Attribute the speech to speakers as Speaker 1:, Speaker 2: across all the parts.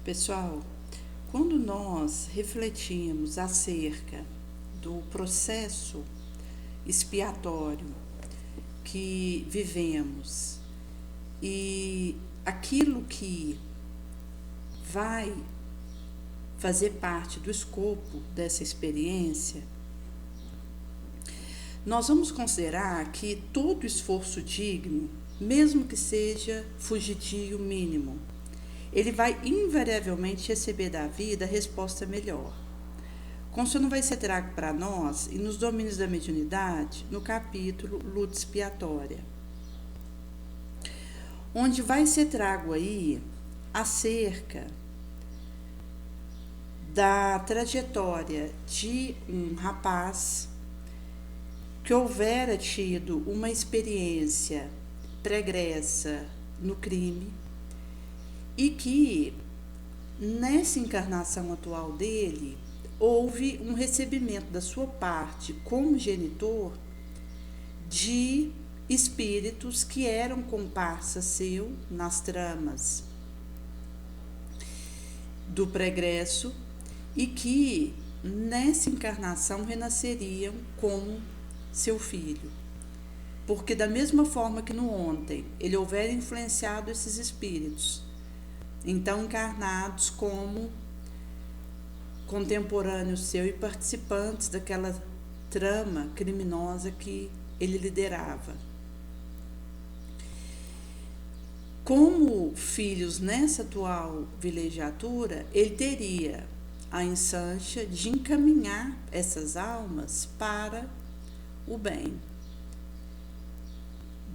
Speaker 1: Pessoal, quando nós refletimos acerca do processo expiatório que vivemos e aquilo que vai fazer parte do escopo dessa experiência, nós vamos considerar que todo esforço digno, mesmo que seja fugitio mínimo, ele vai invariavelmente receber da vida a resposta melhor. Conselho vai ser trago para nós e nos domínios da mediunidade no capítulo Luta Expiatória, onde vai ser trago aí acerca da trajetória de um rapaz que houvera tido uma experiência pregressa no crime e que, nessa encarnação atual dele, houve um recebimento da sua parte como genitor de espíritos que eram comparsa seu nas tramas do pregresso e que, nessa encarnação, renasceriam como seu filho. Porque da mesma forma que no ontem ele houvera influenciado esses espíritos, então encarnados como contemporâneos seu e participantes daquela trama criminosa que ele liderava. Como filhos nessa atual vilegiatura, ele teria a instância de encaminhar essas almas para o bem.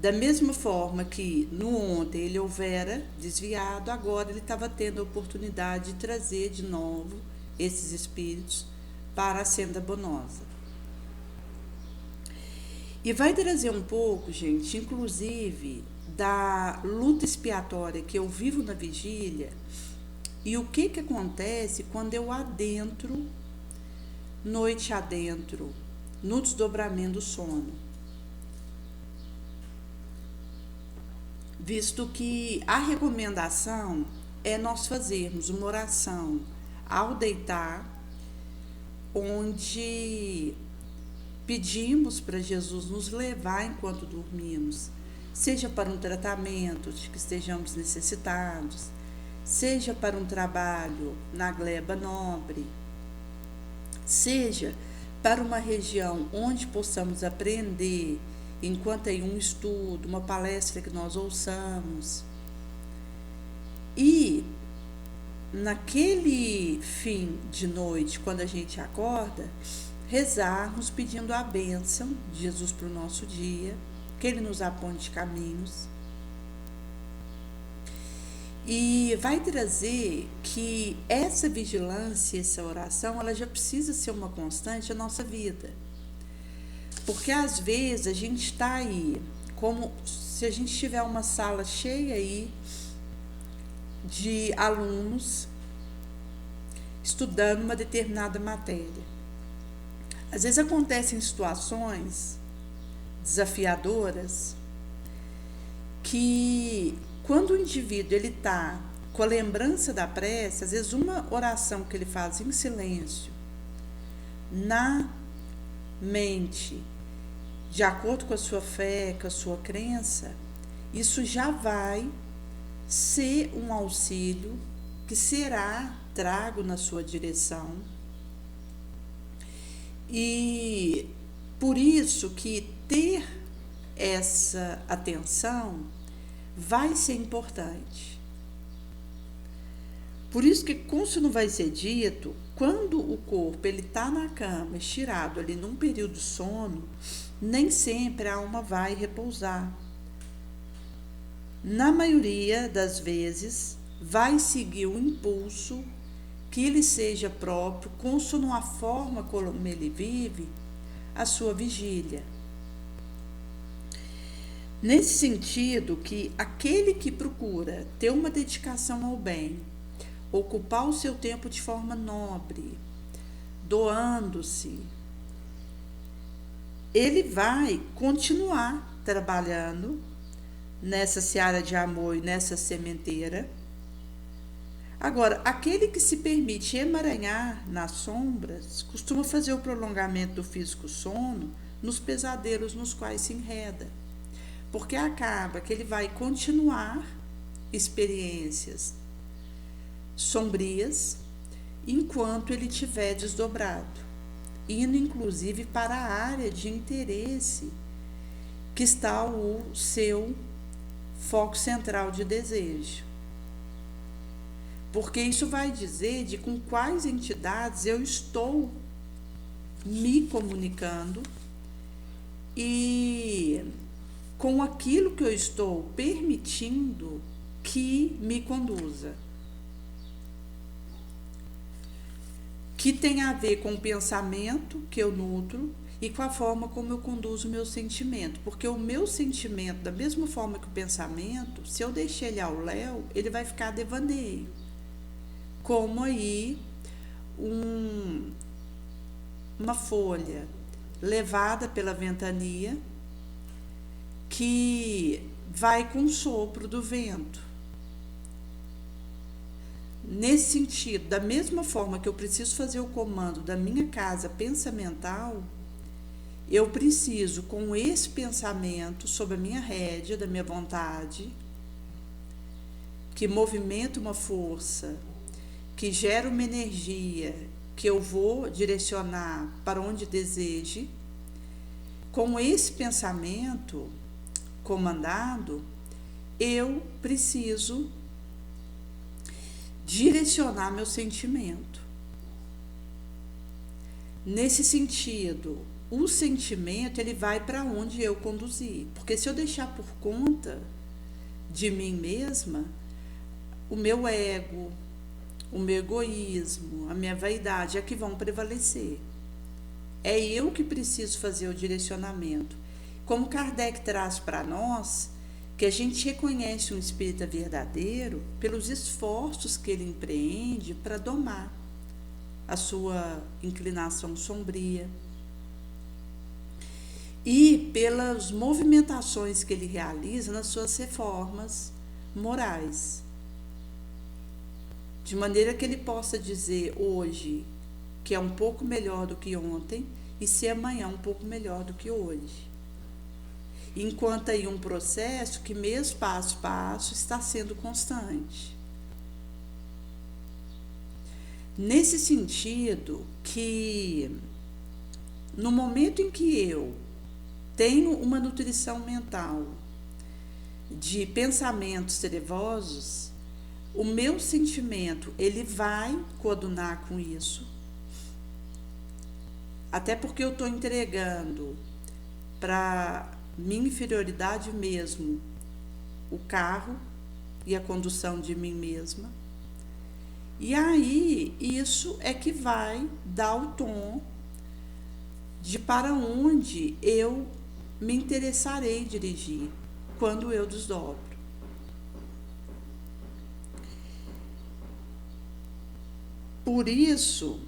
Speaker 1: Da mesma forma que no ontem ele houvera desviado, agora ele estava tendo a oportunidade de trazer de novo esses espíritos para a senda bonosa. E vai trazer um pouco, gente, inclusive, da luta expiatória que eu vivo na vigília e o que acontece quando eu adentro, noite adentro, no desdobramento do sono. Visto que a recomendação é nós fazermos uma oração ao deitar, onde pedimos para Jesus nos levar enquanto dormimos, seja para um tratamento de que estejamos necessitados, seja para um trabalho na gleba nobre, seja para uma região onde possamos aprender enquanto tem um estudo, uma palestra que nós ouçamos. E naquele fim de noite, quando a gente acorda, rezarmos pedindo a bênção de Jesus para o nosso dia, que Ele nos aponte caminhos. E vai trazer que essa vigilância, essa oração, ela já precisa ser uma constante na nossa vida. Porque às vezes a gente está aí, como se a gente tiver uma sala cheia aí de alunos estudando uma determinada matéria. Às vezes acontecem situações desafiadoras que, quando o indivíduo ele está com a lembrança da prece, às vezes uma oração que ele faz em silêncio, na mente, de acordo com a sua fé, com a sua crença, isso já vai ser um auxílio que será trago na sua direção. E por isso que ter essa atenção vai ser importante. Por isso que, como isso não vai ser dito, quando o corpo está na cama, estirado ali num período de sono, nem sempre a alma vai repousar. Na maioria das vezes, vai seguir o impulso que lhe seja próprio, consoante a forma como ele vive a sua vigília. Nesse sentido, que aquele que procura ter uma dedicação ao bem, ocupar o seu tempo de forma nobre, doando-se, ele vai continuar trabalhando nessa seara de amor e nessa sementeira, Agora, aquele que se permite emaranhar nas sombras costuma fazer o prolongamento do físico sono nos pesadelos nos quais se enreda, porque acaba que ele vai continuar experiências sombrias enquanto ele estiver desdobrado, indo inclusive para a área de interesse que está o seu foco central de desejo. Porque isso vai dizer de com quais entidades eu estou me comunicando e com aquilo que eu estou permitindo que me conduza. Que tem a ver com o pensamento que eu nutro e com a forma como eu conduzo o meu sentimento. Porque o meu sentimento, da mesma forma que o pensamento, se eu deixar ele ao léu, ele vai ficar devaneio. Como aí uma folha levada pela ventania que vai com o sopro do vento. Nesse sentido, da mesma forma que eu preciso fazer o comando da minha casa pensamental, eu preciso, com esse pensamento sob a minha rédea, da minha vontade, que movimenta uma força, que gera uma energia, que eu vou direcionar para onde deseje, com esse pensamento comandado, eu preciso direcionar meu sentimento. Nesse sentido, o sentimento ele vai para onde eu conduzir, porque se eu deixar por conta de mim mesma, o meu ego, o meu egoísmo, a minha vaidade é que vão prevalecer. É eu que preciso fazer o direcionamento. Como Kardec traz para nós, que a gente reconhece um espírita verdadeiro pelos esforços que ele empreende para domar a sua inclinação sombria e pelas movimentações que ele realiza nas suas reformas morais, de maneira que ele possa dizer hoje que é um pouco melhor do que ontem e ser amanhã um pouco melhor do que hoje. Enquanto aí um processo que mês passo a passo está sendo constante. Nesse sentido que no momento em que eu tenho uma nutrição mental de pensamentos trevosos, o meu sentimento ele vai coadunar com isso, até porque eu estou entregando para minha inferioridade mesmo o carro e a condução de mim mesma, e aí isso é que vai dar o tom de para onde eu me interessarei dirigir quando eu desdobro. Por isso,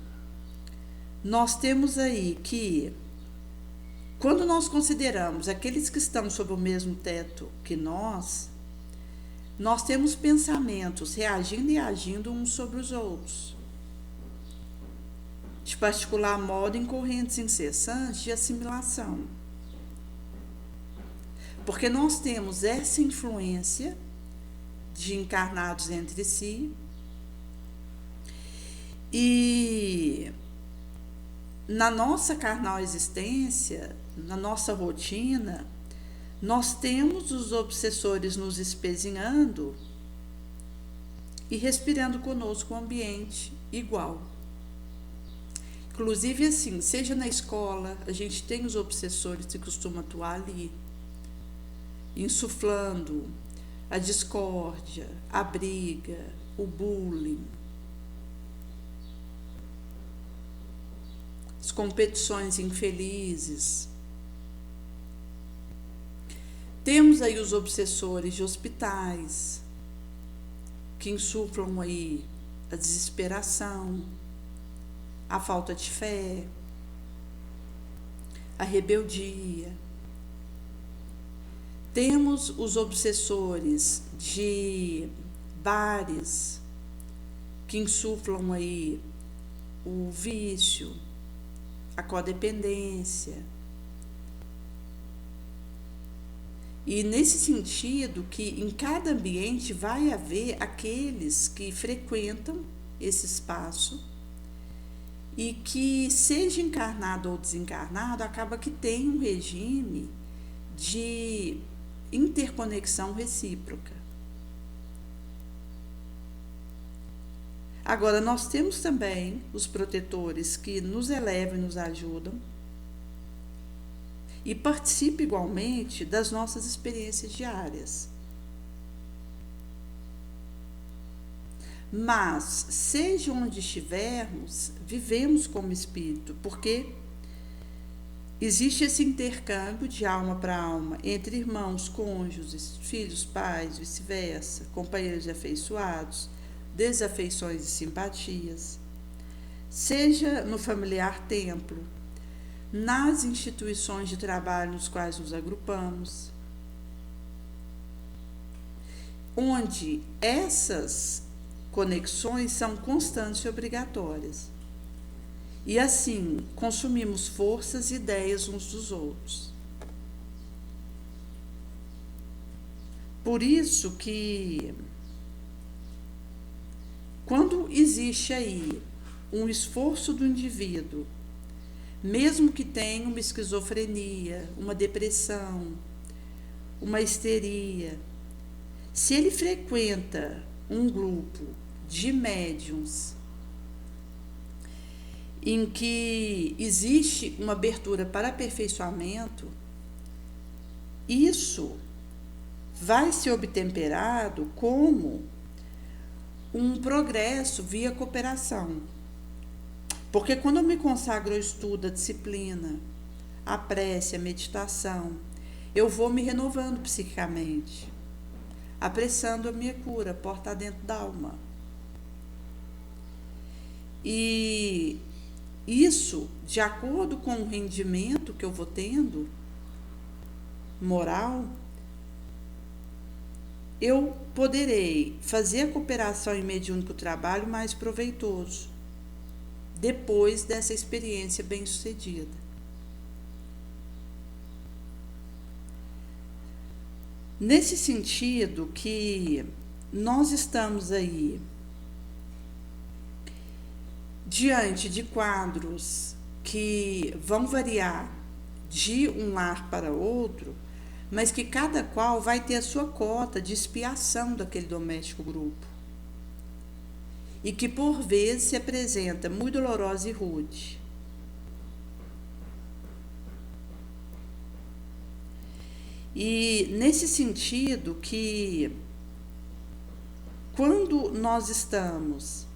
Speaker 1: nós temos aí que, quando nós consideramos aqueles que estão sob o mesmo teto que nós temos pensamentos reagindo e agindo uns sobre os outros, de particular modo em correntes incessantes de assimilação. Porque nós temos essa influência de encarnados entre si e na nossa carnal existência, na nossa rotina, nós temos os obsessores nos espezinhando e respirando conosco um ambiente igual. Inclusive assim, seja na escola, a gente tem os obsessores que costumam atuar ali, insuflando a discórdia, a briga, o bullying, as competições infelizes. Temos aí os obsessores de hospitais, que insuflam aí a desesperação, a falta de fé, a rebeldia. Temos os obsessores de bares, que insuflam aí o vício, a codependência. E nesse sentido que em cada ambiente vai haver aqueles que frequentam esse espaço e que, seja encarnado ou desencarnado, acaba que tem um regime de interconexão recíproca. Agora, nós temos também os protetores que nos elevam e nos ajudam e participam igualmente das nossas experiências diárias. Mas, seja onde estivermos, vivemos como espírito, porque existe esse intercâmbio de alma para alma entre irmãos, cônjuges, filhos, pais, vice-versa, companheiros afeiçoados, desafeições e simpatias, seja no familiar templo, nas instituições de trabalho nos quais nos agrupamos, onde essas conexões são constantes e obrigatórias. E assim, consumimos forças e ideias uns dos outros. Por isso que, quando existe aí um esforço do indivíduo, mesmo que tenha uma esquizofrenia, uma depressão, uma histeria, se ele frequenta um grupo de médiuns em que existe uma abertura para aperfeiçoamento, isso vai ser obtemperado como um progresso via cooperação. Porque quando eu me consagro ao estudo, à disciplina, à prece, à meditação, eu vou me renovando psiquicamente, apressando a minha cura, porta dentro da alma. E isso, de acordo com o rendimento que eu vou tendo, moral, eu poderei fazer a cooperação e mediúnico trabalho mais proveitoso, depois dessa experiência bem-sucedida. Nesse sentido que nós estamos aí diante de quadros que vão variar de um lar para outro, mas que cada qual vai ter a sua cota de expiação daquele doméstico grupo. E que por vezes se apresenta muito dolorosa e rude. E nesse sentido que, quando nós estamos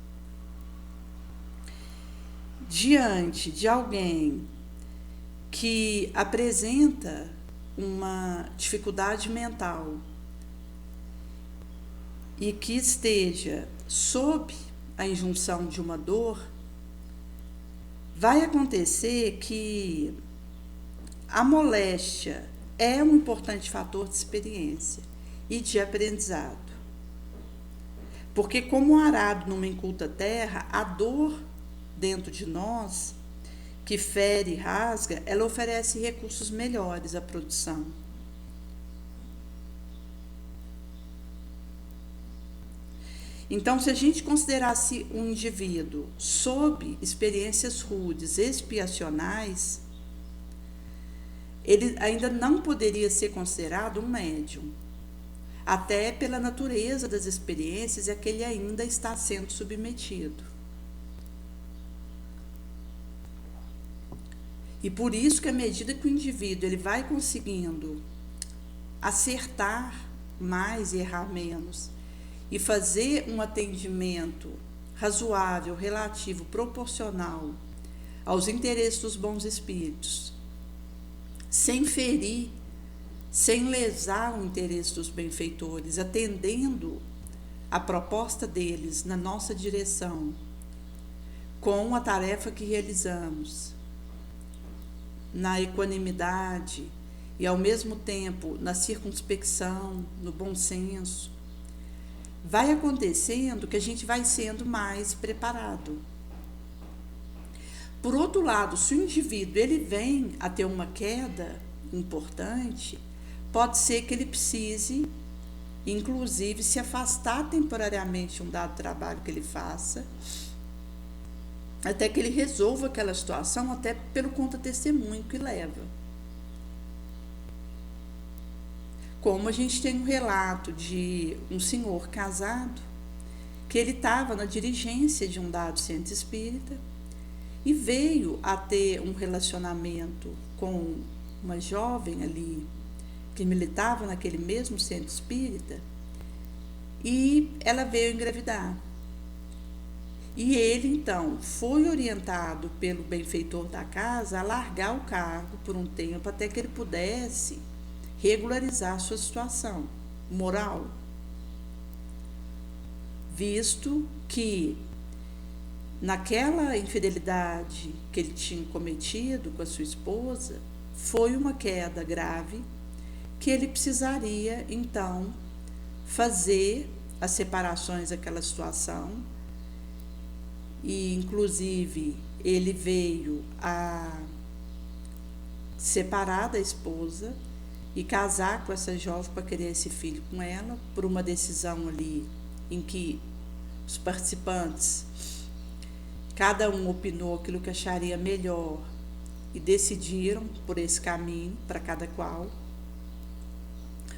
Speaker 1: diante de alguém que apresenta uma dificuldade mental e que esteja sob a injunção de uma dor, vai acontecer que a moléstia é um importante fator de experiência e de aprendizado. Porque, como o arado numa inculta terra, a dor dentro de nós, que fere e rasga, ela oferece recursos melhores à produção. Então, se a gente considerasse um indivíduo sob experiências rudes, expiacionais, ele ainda não poderia ser considerado um médium, até pela natureza das experiências a que ele ainda está sendo submetido. E por isso que, à medida que o indivíduo ele vai conseguindo acertar mais e errar menos, e fazer um atendimento razoável, relativo, proporcional aos interesses dos bons espíritos, sem ferir, sem lesar o interesse dos benfeitores, atendendo a proposta deles na nossa direção, com a tarefa que realizamos, na equanimidade e, ao mesmo tempo, na circunspecção, no bom senso, vai acontecendo que a gente vai sendo mais preparado. Por outro lado, se o indivíduo ele vem a ter uma queda importante, pode ser que ele precise, inclusive, se afastar temporariamente de um dado trabalho que ele faça, até que ele resolva aquela situação, até pelo contra-testemunho que leva. Como a gente tem um relato de um senhor casado, que ele estava na dirigência de um dado centro espírita e veio a ter um relacionamento com uma jovem ali, que militava naquele mesmo centro espírita, e ela veio engravidar. E ele, então, foi orientado pelo benfeitor da casa a largar o cargo por um tempo até que ele pudesse regularizar sua situação moral, visto que naquela infidelidade que ele tinha cometido com a sua esposa, foi uma queda grave que ele precisaria, então, fazer as separações daquela situação. E, inclusive, ele veio a separar da esposa e casar com essa jovem para querer esse filho com ela, por uma decisão ali em que os participantes, cada um opinou aquilo que acharia melhor e decidiram por esse caminho para cada qual,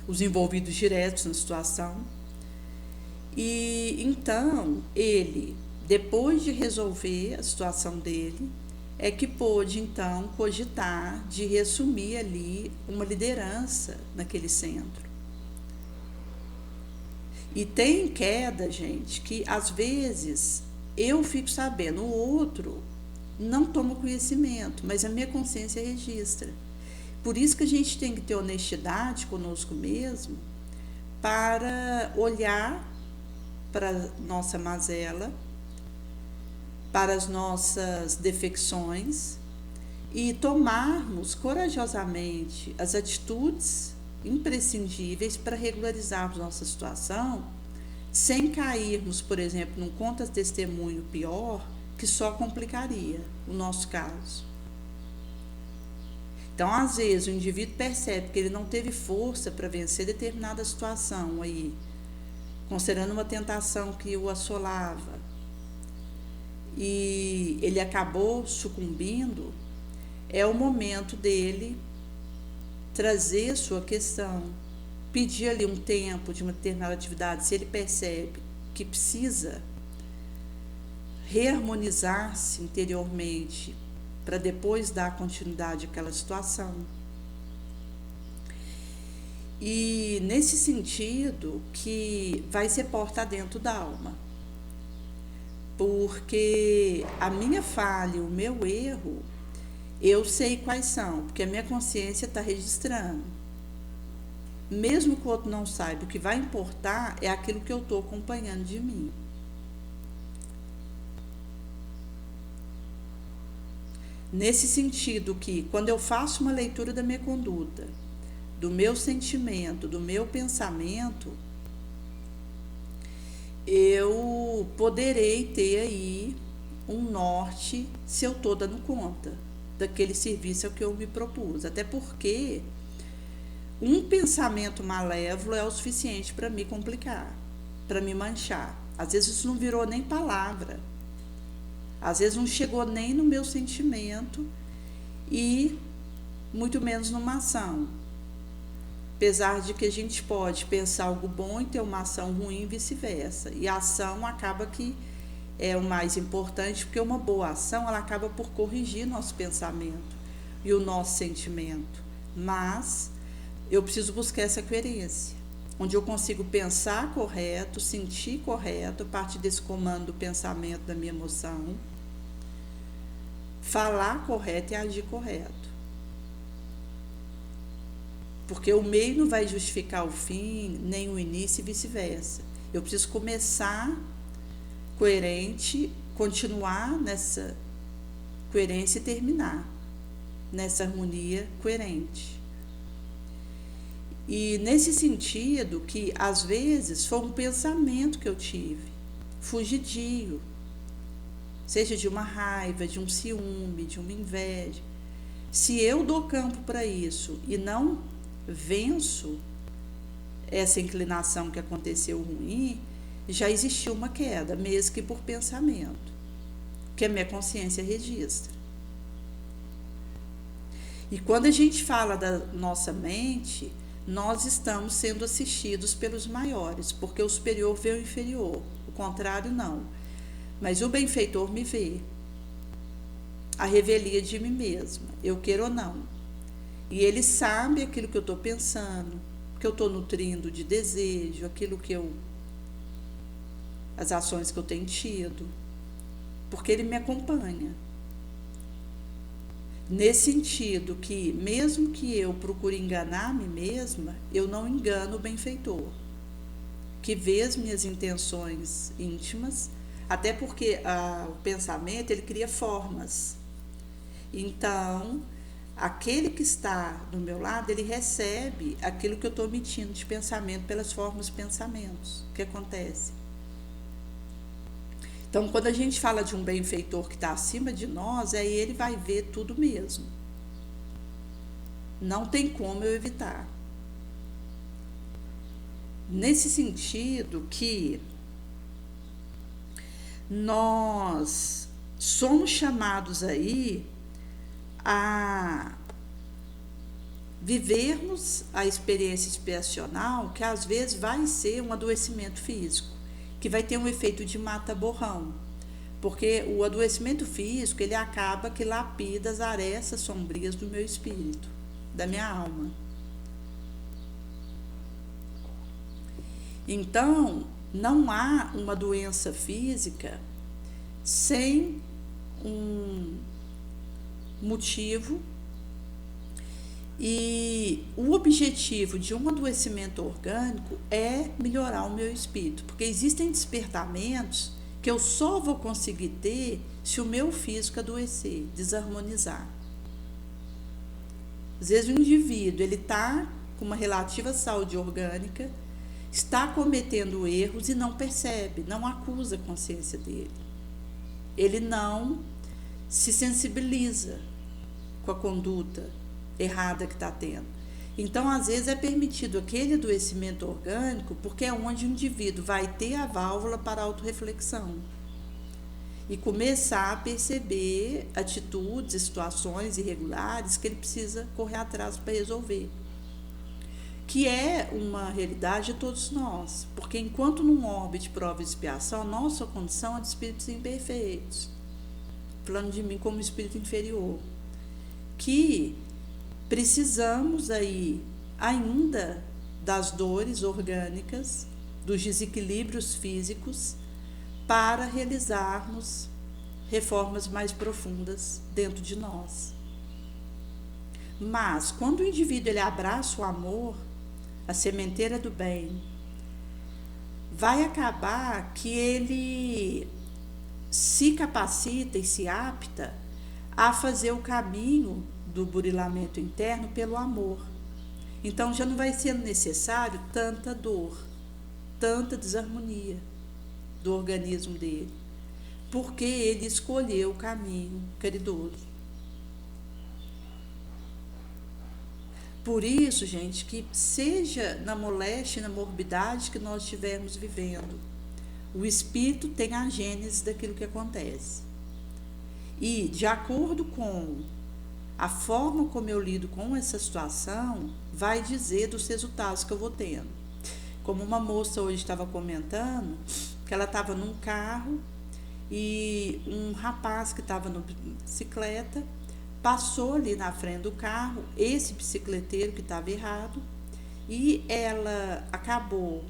Speaker 1: os envolvidos diretos na situação. E então ele, depois de resolver a situação dele, é que pôde então cogitar de reassumir ali uma liderança naquele centro. E tem queda, gente, que às vezes eu fico sabendo, o outro não toma conhecimento, mas a minha consciência registra. Por isso que a gente tem que ter honestidade conosco mesmo, para olhar para a nossa mazela, para as nossas defecções e tomarmos corajosamente as atitudes imprescindíveis para regularizarmos nossa situação, sem cairmos, por exemplo, num contra-testemunho pior, que só complicaria o nosso caso. Então, às vezes, o indivíduo percebe que ele não teve força para vencer determinada situação aí, considerando uma tentação que o assolava, e ele acabou sucumbindo, é o momento dele trazer sua questão, pedir ali um tempo de uma determinada atividade, se ele percebe que precisa reharmonizar-se interiormente para depois dar continuidade àquela situação. E nesse sentido que vai ser porta dentro da alma. Porque a minha falha, o meu erro, eu sei quais são, porque a minha consciência está registrando. Mesmo que o outro não saiba, o que vai importar é aquilo que eu estou acompanhando de mim. Nesse sentido que, quando eu faço uma leitura da minha conduta, do meu sentimento, do meu pensamento, eu poderei ter aí um norte se eu estou dando conta daquele serviço ao que eu me propus. Até porque um pensamento malévolo é o suficiente para me complicar, para me manchar. Às vezes isso não virou nem palavra, às vezes não chegou nem no meu sentimento e muito menos numa ação. Apesar de que a gente pode pensar algo bom e ter uma ação ruim e vice-versa. E a ação acaba que é o mais importante, porque uma boa ação ela acaba por corrigir nosso pensamento e o nosso sentimento. Mas eu preciso buscar essa coerência, onde eu consigo pensar correto, sentir correto, a partir desse comando do pensamento, da minha emoção, falar correto e agir correto. Porque o meio não vai justificar o fim, nem o início e vice-versa. Eu preciso começar coerente, continuar nessa coerência e terminar nessa harmonia coerente. E nesse sentido que às vezes foi um pensamento que eu tive, fugidio, seja de uma raiva, de um ciúme, de uma inveja. Se eu dou campo para isso e não venço essa inclinação que aconteceu ruim, já existiu uma queda, mesmo que por pensamento, que a minha consciência registra. E quando a gente fala da nossa mente, nós estamos sendo assistidos pelos maiores, porque o superior vê o inferior, o contrário não. Mas o benfeitor me vê, a revelia de mim mesma, eu quero ou não. E ele sabe aquilo que eu estou pensando, que eu estou nutrindo de desejo, as ações que eu tenho tido, porque ele me acompanha. Nesse sentido que, mesmo que eu procure enganar a mim mesma, eu não engano o benfeitor, que vê as minhas intenções íntimas, até porque o pensamento, ele cria formas. Então, aquele que está do meu lado, ele recebe aquilo que eu estou emitindo de pensamento pelas formas de pensamentos que acontece. Então, quando a gente fala de um benfeitor que está acima de nós, aí ele vai ver tudo mesmo. Não tem como eu evitar. Nesse sentido que nós somos chamados aí a vivermos a experiência expiacional, que às vezes vai ser um adoecimento físico, que vai ter um efeito de mata-borrão, porque o adoecimento físico, ele acaba que lapida as arestas sombrias do meu espírito, da minha alma. Então, não há uma doença física sem um motivo, e o objetivo de um adoecimento orgânico é melhorar o meu espírito, porque existem despertamentos que eu só vou conseguir ter se o meu físico adoecer, desarmonizar. Às vezes o indivíduo, ele está com uma relativa saúde orgânica, está cometendo erros e não percebe, não acusa a consciência dele. Ele não se sensibiliza com a conduta errada que está tendo. Então, às vezes, é permitido aquele adoecimento orgânico porque é onde o indivíduo vai ter a válvula para a autorreflexão e começar a perceber atitudes e situações irregulares que ele precisa correr atrás para resolver. Que é uma realidade de todos nós, porque enquanto num órbito de prova e expiação, a nossa condição é de espíritos imperfeitos, falando de mim como espírito inferior, que precisamos aí ainda das dores orgânicas, dos desequilíbrios físicos, para realizarmos reformas mais profundas dentro de nós. Mas, quando o indivíduo ele abraça o amor, a sementeira do bem, vai acabar que ele se capacita e se apta a fazer o caminho do burilamento interno pelo amor. Então já não vai sendo necessário tanta dor, tanta desarmonia do organismo dele, porque ele escolheu o caminho caridoso. Por isso, gente, que seja na moléstia e na morbidade que nós estivermos vivendo, o espírito tem a gênese daquilo que acontece. E, de acordo com a forma como eu lido com essa situação, vai dizer dos resultados que eu vou tendo. Como uma moça hoje estava comentando, que ela estava num carro e um rapaz que estava na bicicleta passou ali na frente do carro, esse bicicleteiro que estava errado, e ela acabou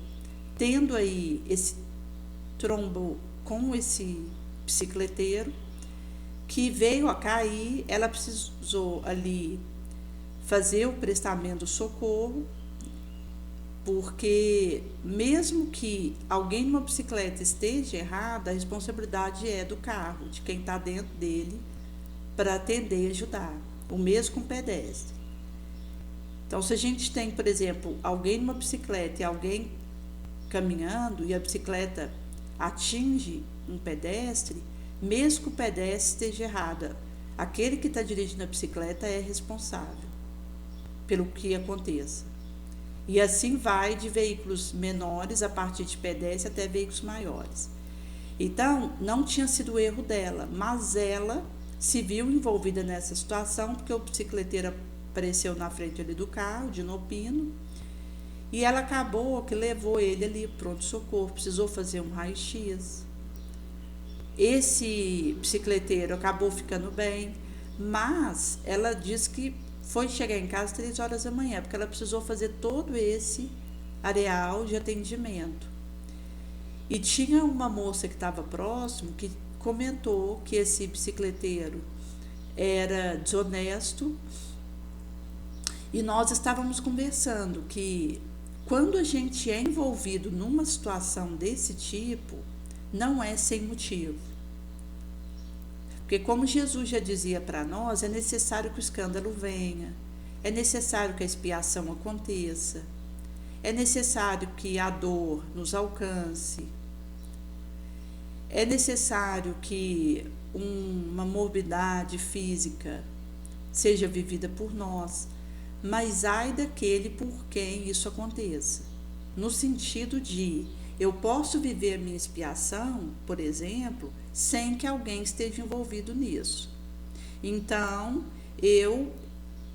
Speaker 1: tendo aí esse trombo com esse bicicleteiro, que veio a cair. Ela precisou ali fazer o prestamento do socorro, porque mesmo que alguém numa bicicleta esteja errado, a responsabilidade é do carro, de quem está dentro dele, para atender e ajudar. O mesmo com o pedestre. Então, se a gente tem, por exemplo, alguém numa bicicleta e alguém caminhando e a bicicleta atinge um pedestre, mesmo que o pedestre esteja errado, aquele que está dirigindo a bicicleta é responsável pelo que aconteça. E assim vai de veículos menores a partir de pedestre até veículos maiores. Então, não tinha sido o erro dela, mas ela se viu envolvida nessa situação porque o bicicleteiro apareceu na frente ali do carro, de inopino, e ela acabou que levou ele ali pronto-socorro, precisou fazer um raio-x. Esse bicicleteiro acabou ficando bem, mas ela disse que foi chegar em casa 3 horas da manhã, porque ela precisou fazer todo esse areal de atendimento. E tinha uma moça que estava próximo que comentou que esse bicicleteiro era desonesto, e nós estávamos conversando que quando a gente é envolvido numa situação desse tipo, não é sem motivo. Porque como Jesus já dizia para nós, é necessário que o escândalo venha, é necessário que a expiação aconteça, é necessário que a dor nos alcance, é necessário que uma morbidade física seja vivida por nós, mas ai daquele por quem isso aconteça. No sentido de, eu posso viver a minha expiação, por exemplo, sem que alguém esteja envolvido nisso. Então, eu,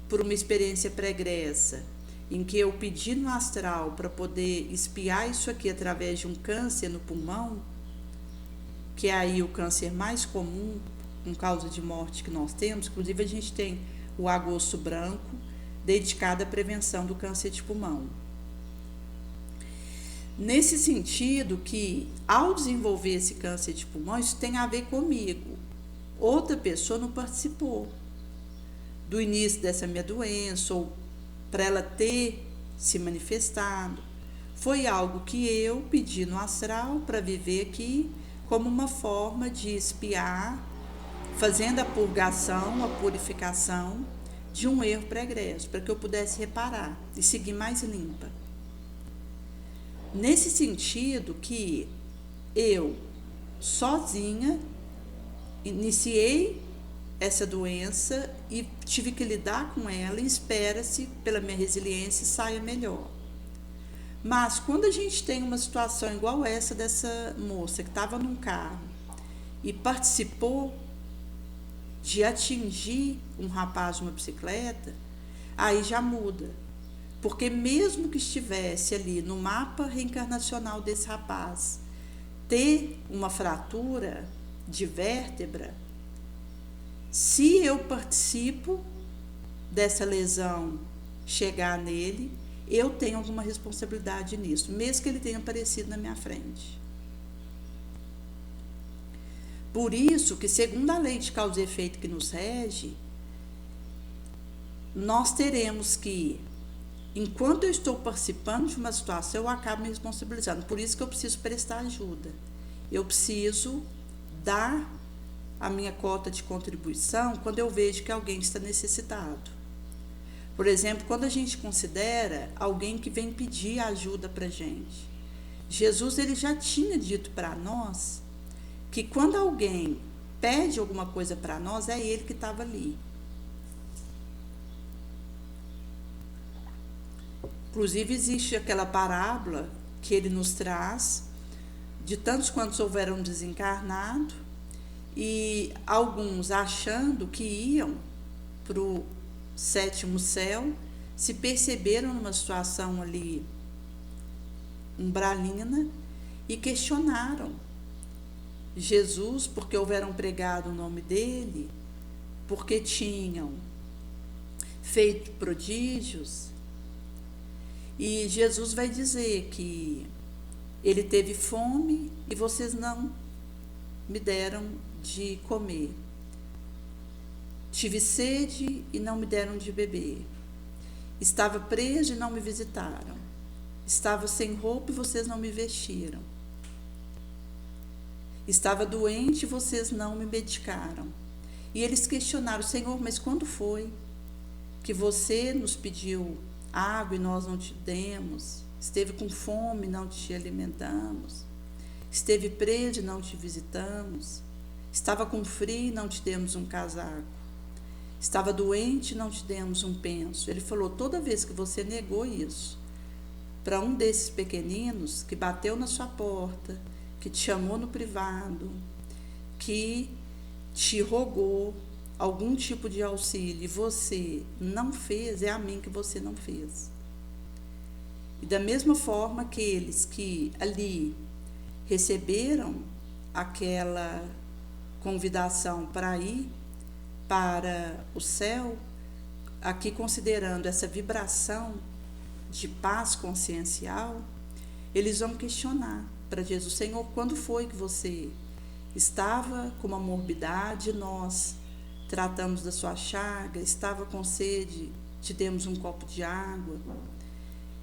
Speaker 1: por uma experiência pregressa, em que eu pedi no astral para poder expiar isso aqui através de um câncer no pulmão, que é aí o câncer mais comum, com causa de morte que nós temos, inclusive a gente tem o agosto branco, dedicado à prevenção do câncer de pulmão. Nesse sentido que, ao desenvolver esse câncer de pulmão, isso tem a ver comigo. Outra pessoa não participou do início dessa minha doença, ou para ela ter se manifestado. Foi algo que eu pedi no astral para viver aqui, como uma forma de expiar, fazendo a purgação, a purificação de um erro pregresso, para que eu pudesse reparar e seguir mais limpa. Nesse sentido que eu, sozinha, iniciei essa doença e tive que lidar com ela, e espera-se, pela minha resiliência, saia melhor. Mas quando a gente tem uma situação igual essa dessa moça que estava num carro e participou de atingir um rapaz numa bicicleta, aí já muda. Porque mesmo que estivesse ali no mapa reencarnacional desse rapaz, ter uma fratura de vértebra, se eu participo dessa lesão chegar nele, eu tenho alguma responsabilidade nisso, mesmo que ele tenha aparecido na minha frente. Por isso que, segundo a lei de causa e efeito que nos rege, nós teremos que, enquanto eu estou participando de uma situação, eu acabo me responsabilizando. Por isso que eu preciso prestar ajuda. Eu preciso dar a minha cota de contribuição quando eu vejo que alguém está necessitado. Por exemplo, quando a gente considera alguém que vem pedir ajuda para a gente. Jesus, ele já tinha dito para nós que quando alguém pede alguma coisa para nós, é ele que estava ali. Inclusive, existe aquela parábola que ele nos traz, de tantos quantos houveram desencarnado, e alguns achando que iam para o 7º céu, se perceberam numa situação ali umbralina e questionaram Jesus, porque houveram pregado o nome dele, porque tinham feito prodígios. E Jesus vai dizer que ele teve fome e vocês não me deram de comer. Tive sede e não me deram de beber. Estava preso e não me visitaram. Estava sem roupa e vocês não me vestiram. Estava doente e vocês não me medicaram. E eles questionaram: Senhor, mas quando foi que você nos pediu água e nós não te demos, esteve com fome e não te alimentamos, esteve preso e não te visitamos, estava com frio e não te demos um casaco, estava doente e não te demos um penso. Ele falou, toda vez que você negou isso para um desses pequeninos que bateu na sua porta, que te chamou no privado, que te rogou algum tipo de auxílio e você não fez, é a mim que você não fez. E da mesma forma, aqueles que ali receberam aquela convidação para ir para o céu, aqui considerando essa vibração de paz consciencial, eles vão questionar para Jesus, Senhor, quando foi que você estava com uma morbidade, nós tratamos da sua chaga, estava com sede, te demos um copo de água,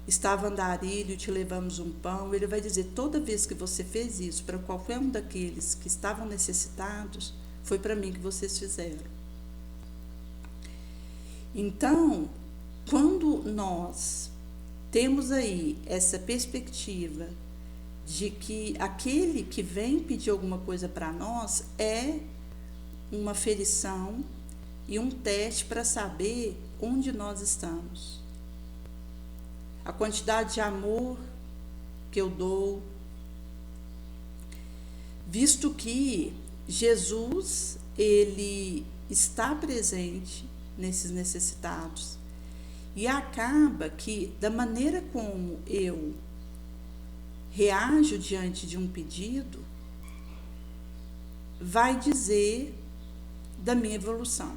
Speaker 1: estava andarilho, te levamos um pão. Ele vai dizer, toda vez que você fez isso para qualquer um daqueles que estavam necessitados, foi para mim que vocês fizeram. Então, quando nós temos aí essa perspectiva de que aquele que vem pedir alguma coisa para nós é uma ferição e um teste para saber onde nós estamos. A quantidade de amor que eu dou, visto que Jesus, ele está presente nesses necessitados, e acaba que, da maneira como eu reajo diante de um pedido, vai dizer da minha evolução,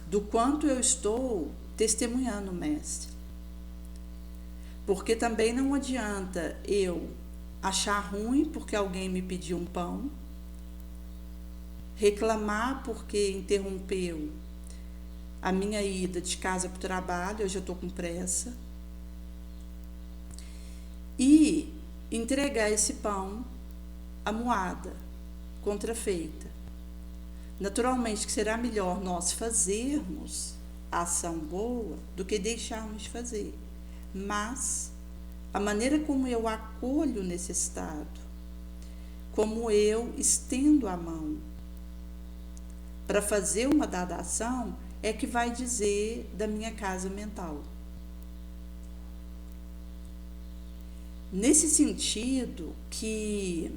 Speaker 1: do quanto eu estou testemunhando o Mestre. Porque também não adianta eu achar ruim porque alguém me pediu um pão, reclamar porque interrompeu a minha ida de casa para o trabalho, eu já estou com pressa, e entregar esse pão amuada, contrafeita. Naturalmente que será melhor nós fazermos a ação boa do que deixarmos de fazer, mas a maneira como eu acolho o necessitado, como eu estendo a mão para fazer uma dada ação, é que vai dizer da minha casa mental. Nesse sentido que,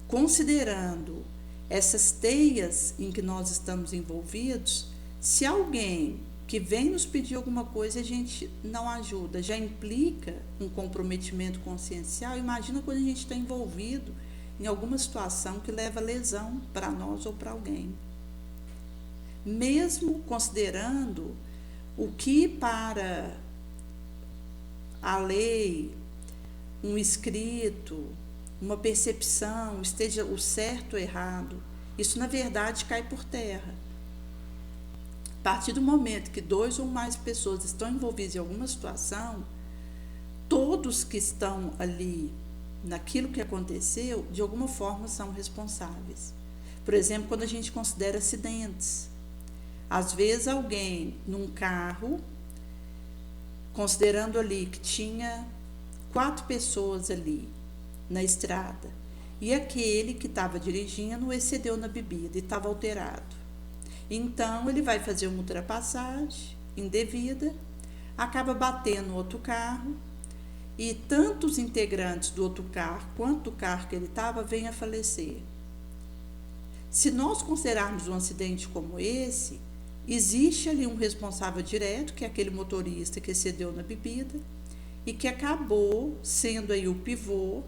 Speaker 1: considerando essas teias em que nós estamos envolvidos, se alguém que vem nos pedir alguma coisa e a gente não ajuda, já implica um comprometimento consciencial. Imagina quando a gente está envolvido em alguma situação que leva lesão para nós ou para alguém. Mesmo considerando o que para a lei, um escrito, uma percepção, esteja o certo ou errado, isso na verdade cai por terra. A partir do momento que 2 ou mais pessoas estão envolvidas em alguma situação, todos que estão ali naquilo que aconteceu, de alguma forma são responsáveis. Por exemplo, quando a gente considera acidentes, às vezes alguém num carro, considerando ali que tinha 4 pessoas ali na estrada, e aquele que estava dirigindo excedeu na bebida e estava alterado. Então, ele vai fazer uma ultrapassagem indevida, acaba batendo no outro carro, e tanto os integrantes do outro carro, quanto do carro que ele estava, vêm a falecer. Se nós considerarmos um acidente como esse, existe ali um responsável direto, que é aquele motorista que excedeu na bebida, e que acabou sendo aí o pivô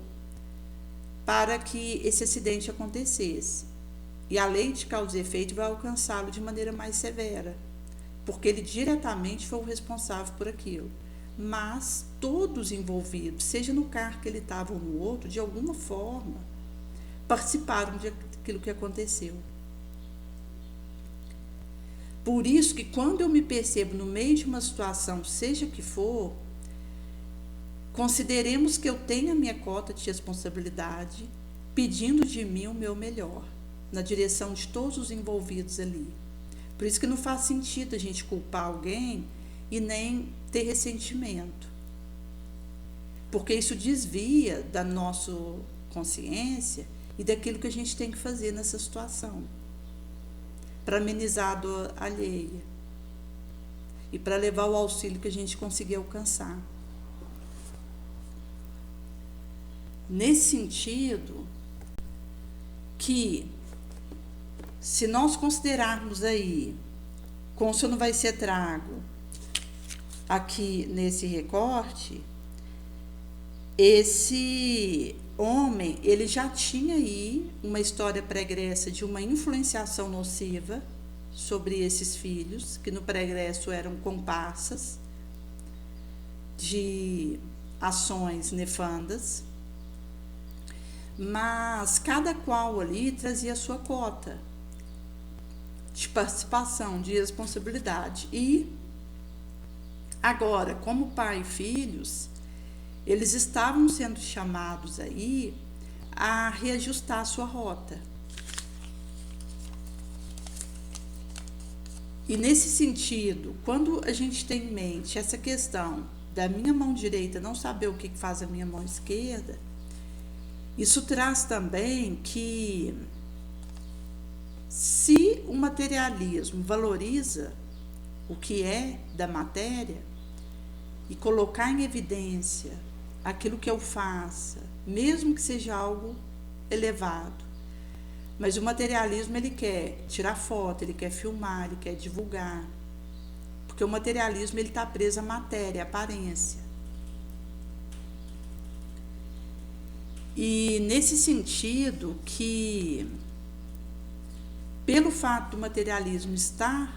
Speaker 1: para que esse acidente acontecesse. E a lei de causa e efeito vai alcançá-lo de maneira mais severa, porque ele diretamente foi o responsável por aquilo. Mas todos envolvidos, seja no carro que ele estava ou no outro, de alguma forma, participaram daquilo que aconteceu. Por isso que quando eu me percebo no meio de uma situação, seja que for, consideremos que eu tenho a minha cota de responsabilidade, pedindo de mim o meu melhor, na direção de todos os envolvidos ali. Por isso que não faz sentido a gente culpar alguém e nem ter ressentimento. Porque isso desvia da nossa consciência e daquilo que a gente tem que fazer nessa situação, para amenizar a dor alheia e para levar o auxílio que a gente conseguir alcançar. Nesse sentido, que se nós considerarmos aí, Côncio não vai ser trago aqui nesse recorte, esse homem, ele já tinha aí uma história pregressa de uma influenciação nociva sobre esses filhos, que no pregresso eram comparsas de ações nefandas, mas cada qual ali trazia a sua cota de participação, de responsabilidade. E agora, como pai e filhos, eles estavam sendo chamados aí a reajustar a sua rota. E nesse sentido, quando a gente tem em mente essa questão da minha mão direita não saber o que faz a minha mão esquerda, isso traz também que se o materialismo valoriza o que é da matéria e colocar em evidência aquilo que eu faça, mesmo que seja algo elevado, mas o materialismo ele quer tirar foto, ele quer filmar, ele quer divulgar, porque o materialismo ele está preso à matéria, à aparência. E nesse sentido que, pelo fato do materialismo estar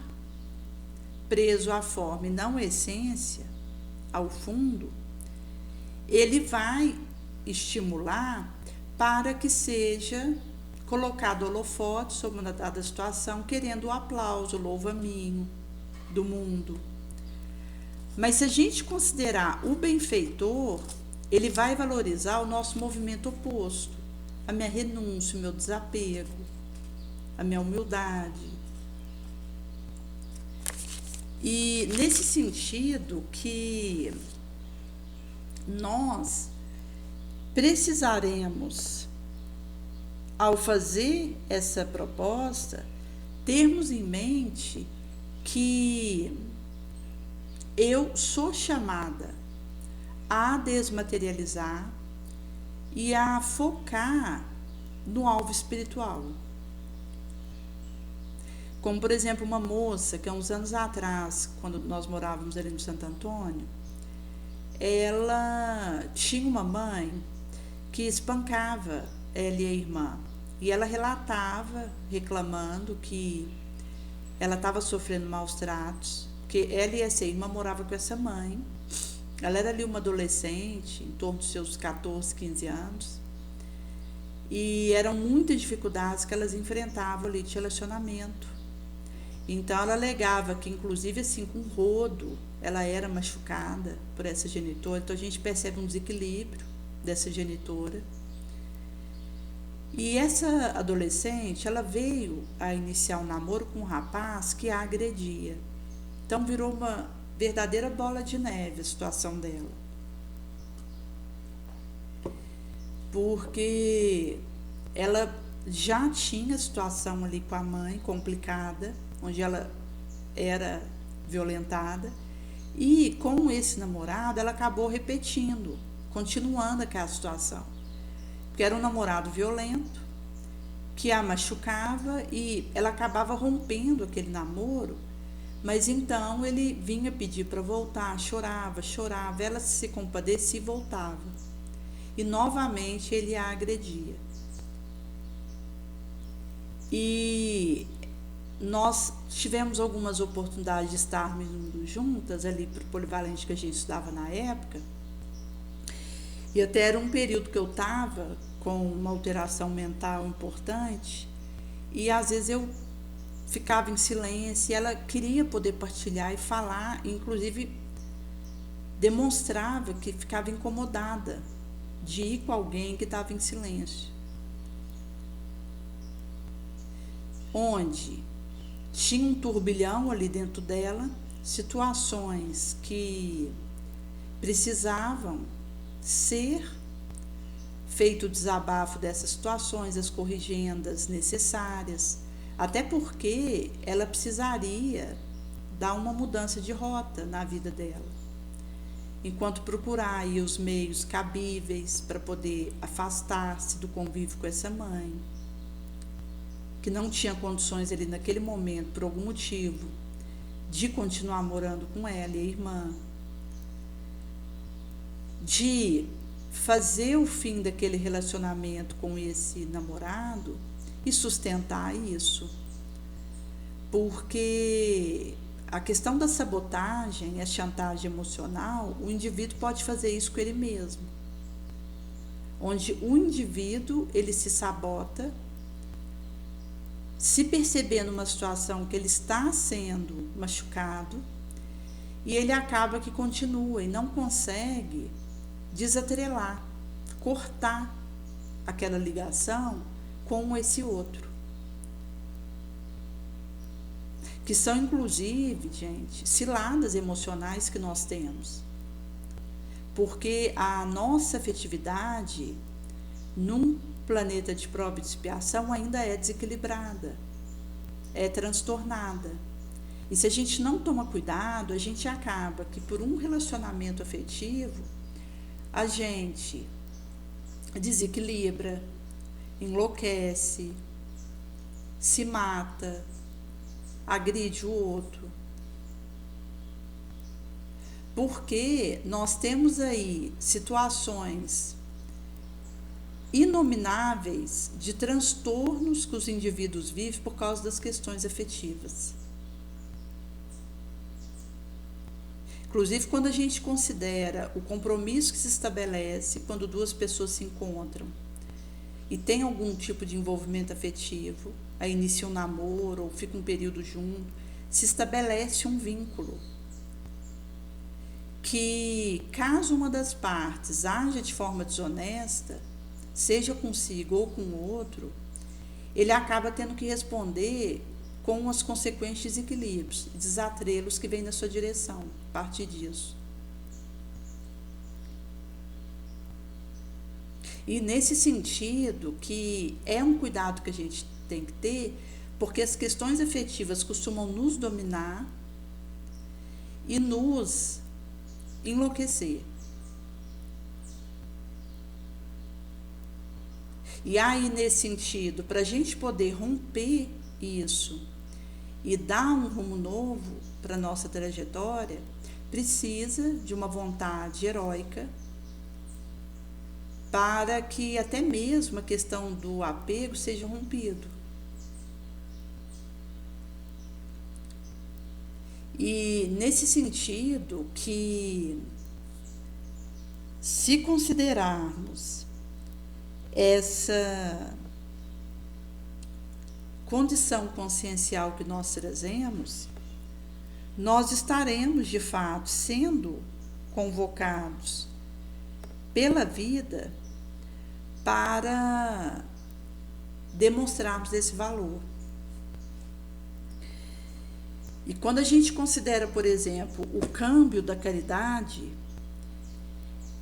Speaker 1: preso à forma e não à essência, ao fundo, ele vai estimular para que seja colocado holofote sobre uma dada situação, querendo o aplauso, o louvaminho do mundo. Mas se a gente considerar o benfeitor, ele vai valorizar o nosso movimento oposto, a minha renúncia, o meu desapego, a minha humildade. E nesse sentido que nós precisaremos, ao fazer essa proposta, termos em mente que eu sou chamada a desmaterializar e a focar no alvo espiritual. Como, por exemplo, uma moça que há uns anos atrás, quando nós morávamos ali no Santo Antônio, ela tinha uma mãe que espancava ela e a irmã. E ela relatava, reclamando que ela estava sofrendo maus tratos, porque ela e essa irmã moravam com essa mãe. Ela era ali uma adolescente, em torno dos seus 14, 15 anos, e eram muitas dificuldades que elas enfrentavam ali de relacionamento. Então ela alegava que, inclusive, assim, com rodo, ela era machucada por essa genitora. Então a gente percebe um desequilíbrio dessa genitora. E essa adolescente, ela veio a iniciar um namoro com um rapaz que a agredia. Então virou uma verdadeira bola de neve a situação dela. Porque ela já tinha situação ali com a mãe complicada, onde ela era violentada, e com esse namorado ela acabou repetindo, continuando aquela situação. Porque era um namorado violento, que a machucava, e ela acabava rompendo aquele namoro. Mas então ele vinha pedir para voltar, chorava, ela se compadecia e voltava. E novamente ele a agredia. E nós tivemos algumas oportunidades de estarmos juntas ali para o polivalente que a gente estudava na época. E até era um período que eu estava com uma alteração mental importante, e às vezes eu ficava em silêncio, e ela queria poder partilhar e falar, inclusive demonstrava que ficava incomodada de ir com alguém que estava em silêncio. Onde tinha um turbilhão ali dentro dela, situações que precisavam ser feito o desabafo dessas situações, as corrigendas necessárias, até porque ela precisaria dar uma mudança de rota na vida dela, enquanto procurar aí os meios cabíveis para poder afastar-se do convívio com essa mãe, que não tinha condições ali naquele momento, por algum motivo, de continuar morando com ela e a irmã, de fazer o fim daquele relacionamento com esse namorado e sustentar isso. Porque a questão da sabotagem, a chantagem emocional, o indivíduo pode fazer isso com ele mesmo. Onde o indivíduo, ele se sabota, se perceber numa situação que ele está sendo machucado, e ele acaba que continua e não consegue desatrelar, cortar aquela ligação com esse outro. Que são, inclusive, gente, ciladas emocionais que nós temos. Porque a nossa afetividade, num planeta de prova e de expiação, ainda é desequilibrada, é transtornada. E se a gente não toma cuidado, a gente acaba que por um relacionamento afetivo, a gente desequilibra, enlouquece, se mata, agride o outro. Porque nós temos aí situações inomináveis de transtornos que os indivíduos vivem por causa das questões afetivas. Inclusive, quando a gente considera o compromisso que se estabelece quando duas pessoas se encontram e tem algum tipo de envolvimento afetivo, aí inicia um namoro ou fica um período junto, se estabelece um vínculo que, caso uma das partes haja de forma desonesta, seja consigo ou com o outro, ele acaba tendo que responder com os consequentes desequilíbrios, desatrelos que vêm na sua direção, a partir disso. E nesse sentido, que é um cuidado que a gente tem que ter, porque as questões afetivas costumam nos dominar e nos enlouquecer. E aí, nesse sentido, para a gente poder romper isso e dar um rumo novo para a nossa trajetória, precisa de uma vontade heróica para que até mesmo a questão do apego seja rompido. E nesse sentido que, se considerarmos essa condição consciencial que nós trazemos, nós estaremos, de fato, sendo convocados pela vida para demonstrarmos esse valor. E quando a gente considera, por exemplo, o câmbio da caridade,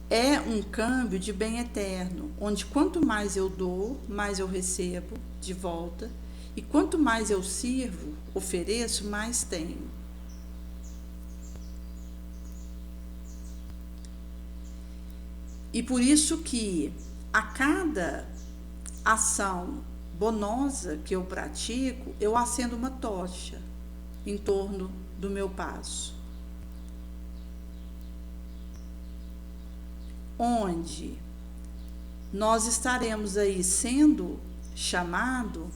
Speaker 1: é um câmbio de bem eterno, onde quanto mais eu dou, mais eu recebo de volta, e quanto mais eu sirvo, ofereço, mais tenho. E por isso que a cada ação bonosa que eu pratico, eu acendo uma tocha em torno do meu passo, onde nós estaremos aí sendo chamado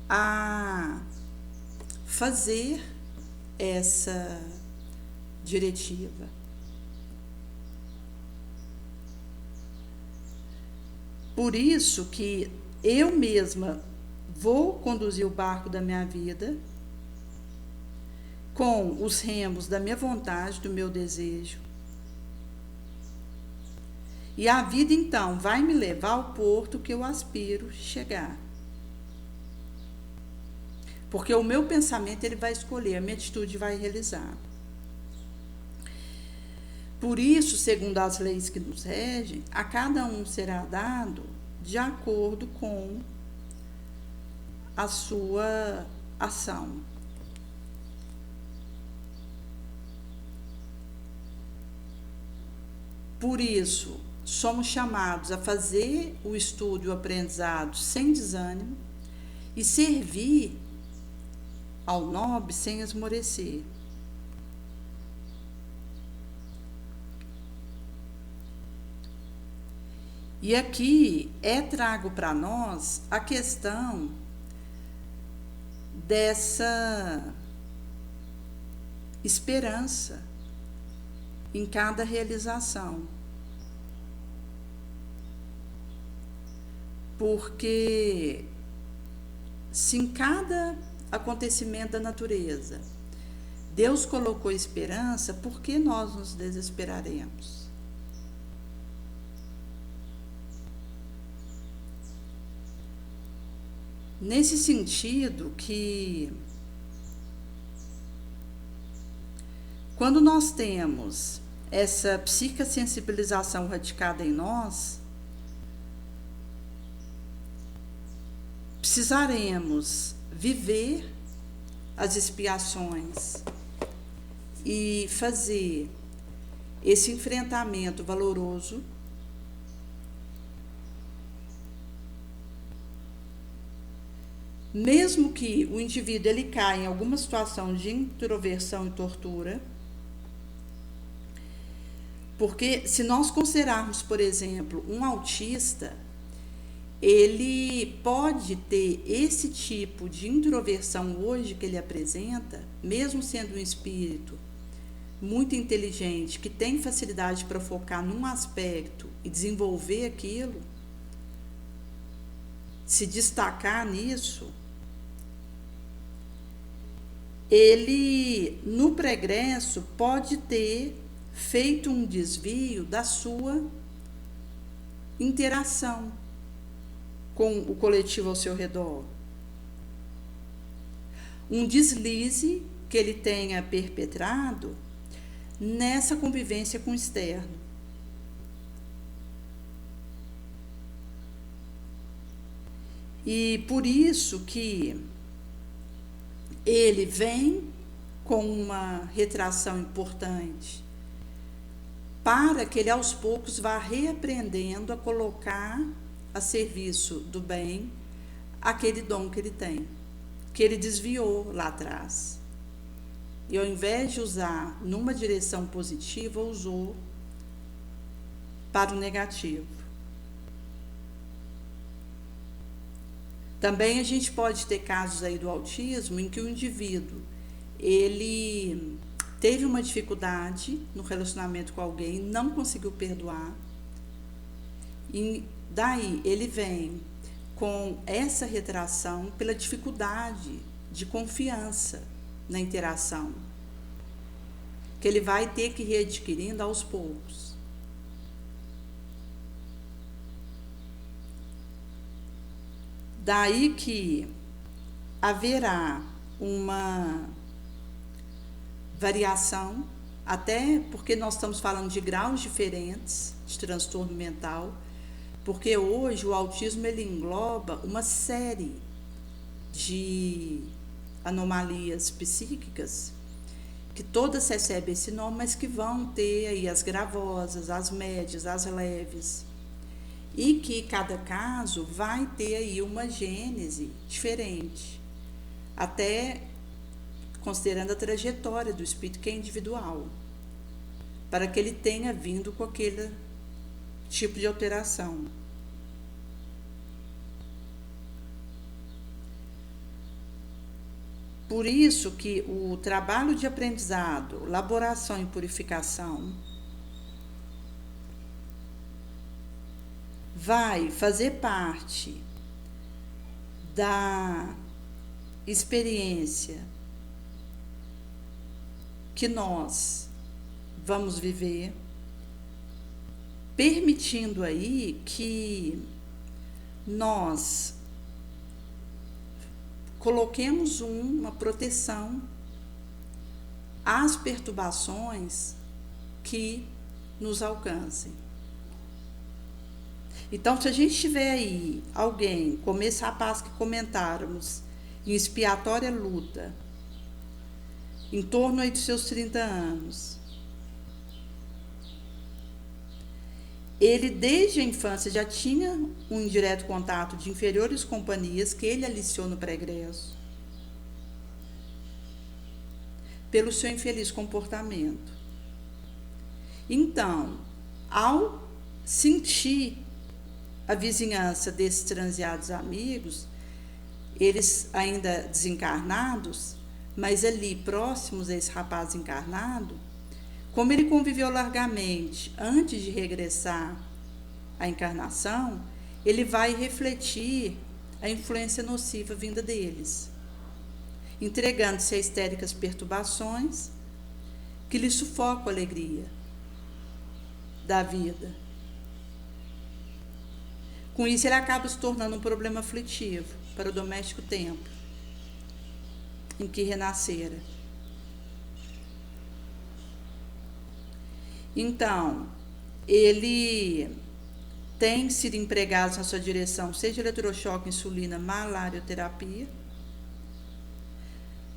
Speaker 1: a fazer essa diretiva. Por isso que eu mesma vou conduzir o barco da minha vida com os remos da minha vontade, do meu desejo. E a vida, então, vai me levar ao porto que eu aspiro chegar. Porque o meu pensamento ele vai escolher, a minha atitude vai realizar. Por isso, segundo as leis que nos regem, a cada um será dado de acordo com a sua ação. Por isso, somos chamados a fazer o estudo e o aprendizado sem desânimo e servir ao nobre sem esmorecer. E aqui trago para nós a questão dessa esperança em cada realização. Porque se em cada acontecimento da natureza Deus colocou esperança, por que nós nos desesperaremos? Nesse sentido que quando nós temos essa psicosensibilização radicada em nós, precisaremos viver as expiações e fazer esse enfrentamento valoroso mesmo que o indivíduo ele caia em alguma situação de introversão e tortura, porque se nós considerarmos, por exemplo, um autista, ele pode ter esse tipo de introversão hoje que ele apresenta, mesmo sendo um espírito muito inteligente, que tem facilidade para focar num aspecto e desenvolver aquilo, se destacar nisso, ele, no pregresso, pode ter feito um desvio da sua interação com o coletivo ao seu redor. Um deslize que ele tenha perpetrado nessa convivência com o externo. E por isso que ele vem com uma retração importante, para que ele aos poucos vá reaprendendo a colocar a serviço do bem aquele dom que ele tem, que ele desviou lá atrás. E ao invés de usar numa direção positiva, usou para o negativo. Também a gente pode ter casos aí do autismo em que o indivíduo, ele teve uma dificuldade no relacionamento com alguém, não conseguiu perdoar, e daí ele vem com essa retração pela dificuldade de confiança na interação, que ele vai ter que ir readquirindo aos poucos. Daí que haverá uma variação, até porque nós estamos falando de graus diferentes de transtorno mental, porque hoje o autismo ele engloba uma série de anomalias psíquicas, que todas recebem esse nome, mas que vão ter aí as gravosas, as médias, as leves, e que cada caso vai ter aí uma gênese diferente, até considerando a trajetória do espírito, que é individual, para que ele tenha vindo com aquele tipo de alteração. Por isso que o trabalho de aprendizado, elaboração e purificação vai fazer parte da experiência que nós vamos viver, permitindo aí que nós coloquemos uma proteção às perturbações que nos alcancem. Então, se a gente tiver aí alguém, como esse rapaz que comentáramos, em expiatória luta, em torno aí dos seus 30 anos, ele desde a infância já tinha um indireto contato de inferiores companhias que ele aliciou no pregresso, pelo seu infeliz comportamento. Então, ao sentir a vizinhança desses transeados amigos, eles ainda desencarnados, mas ali próximos a esse rapaz encarnado, como ele conviveu largamente antes de regressar à encarnação, ele vai refletir a influência nociva vinda deles, entregando-se a histéricas perturbações que lhe sufocam a alegria da vida. Com isso, ele acaba se tornando um problema aflitivo para o doméstico templo em que renascera. Então, ele tem sido empregado na sua direção, seja eletrochoque, insulina, malarioterapia,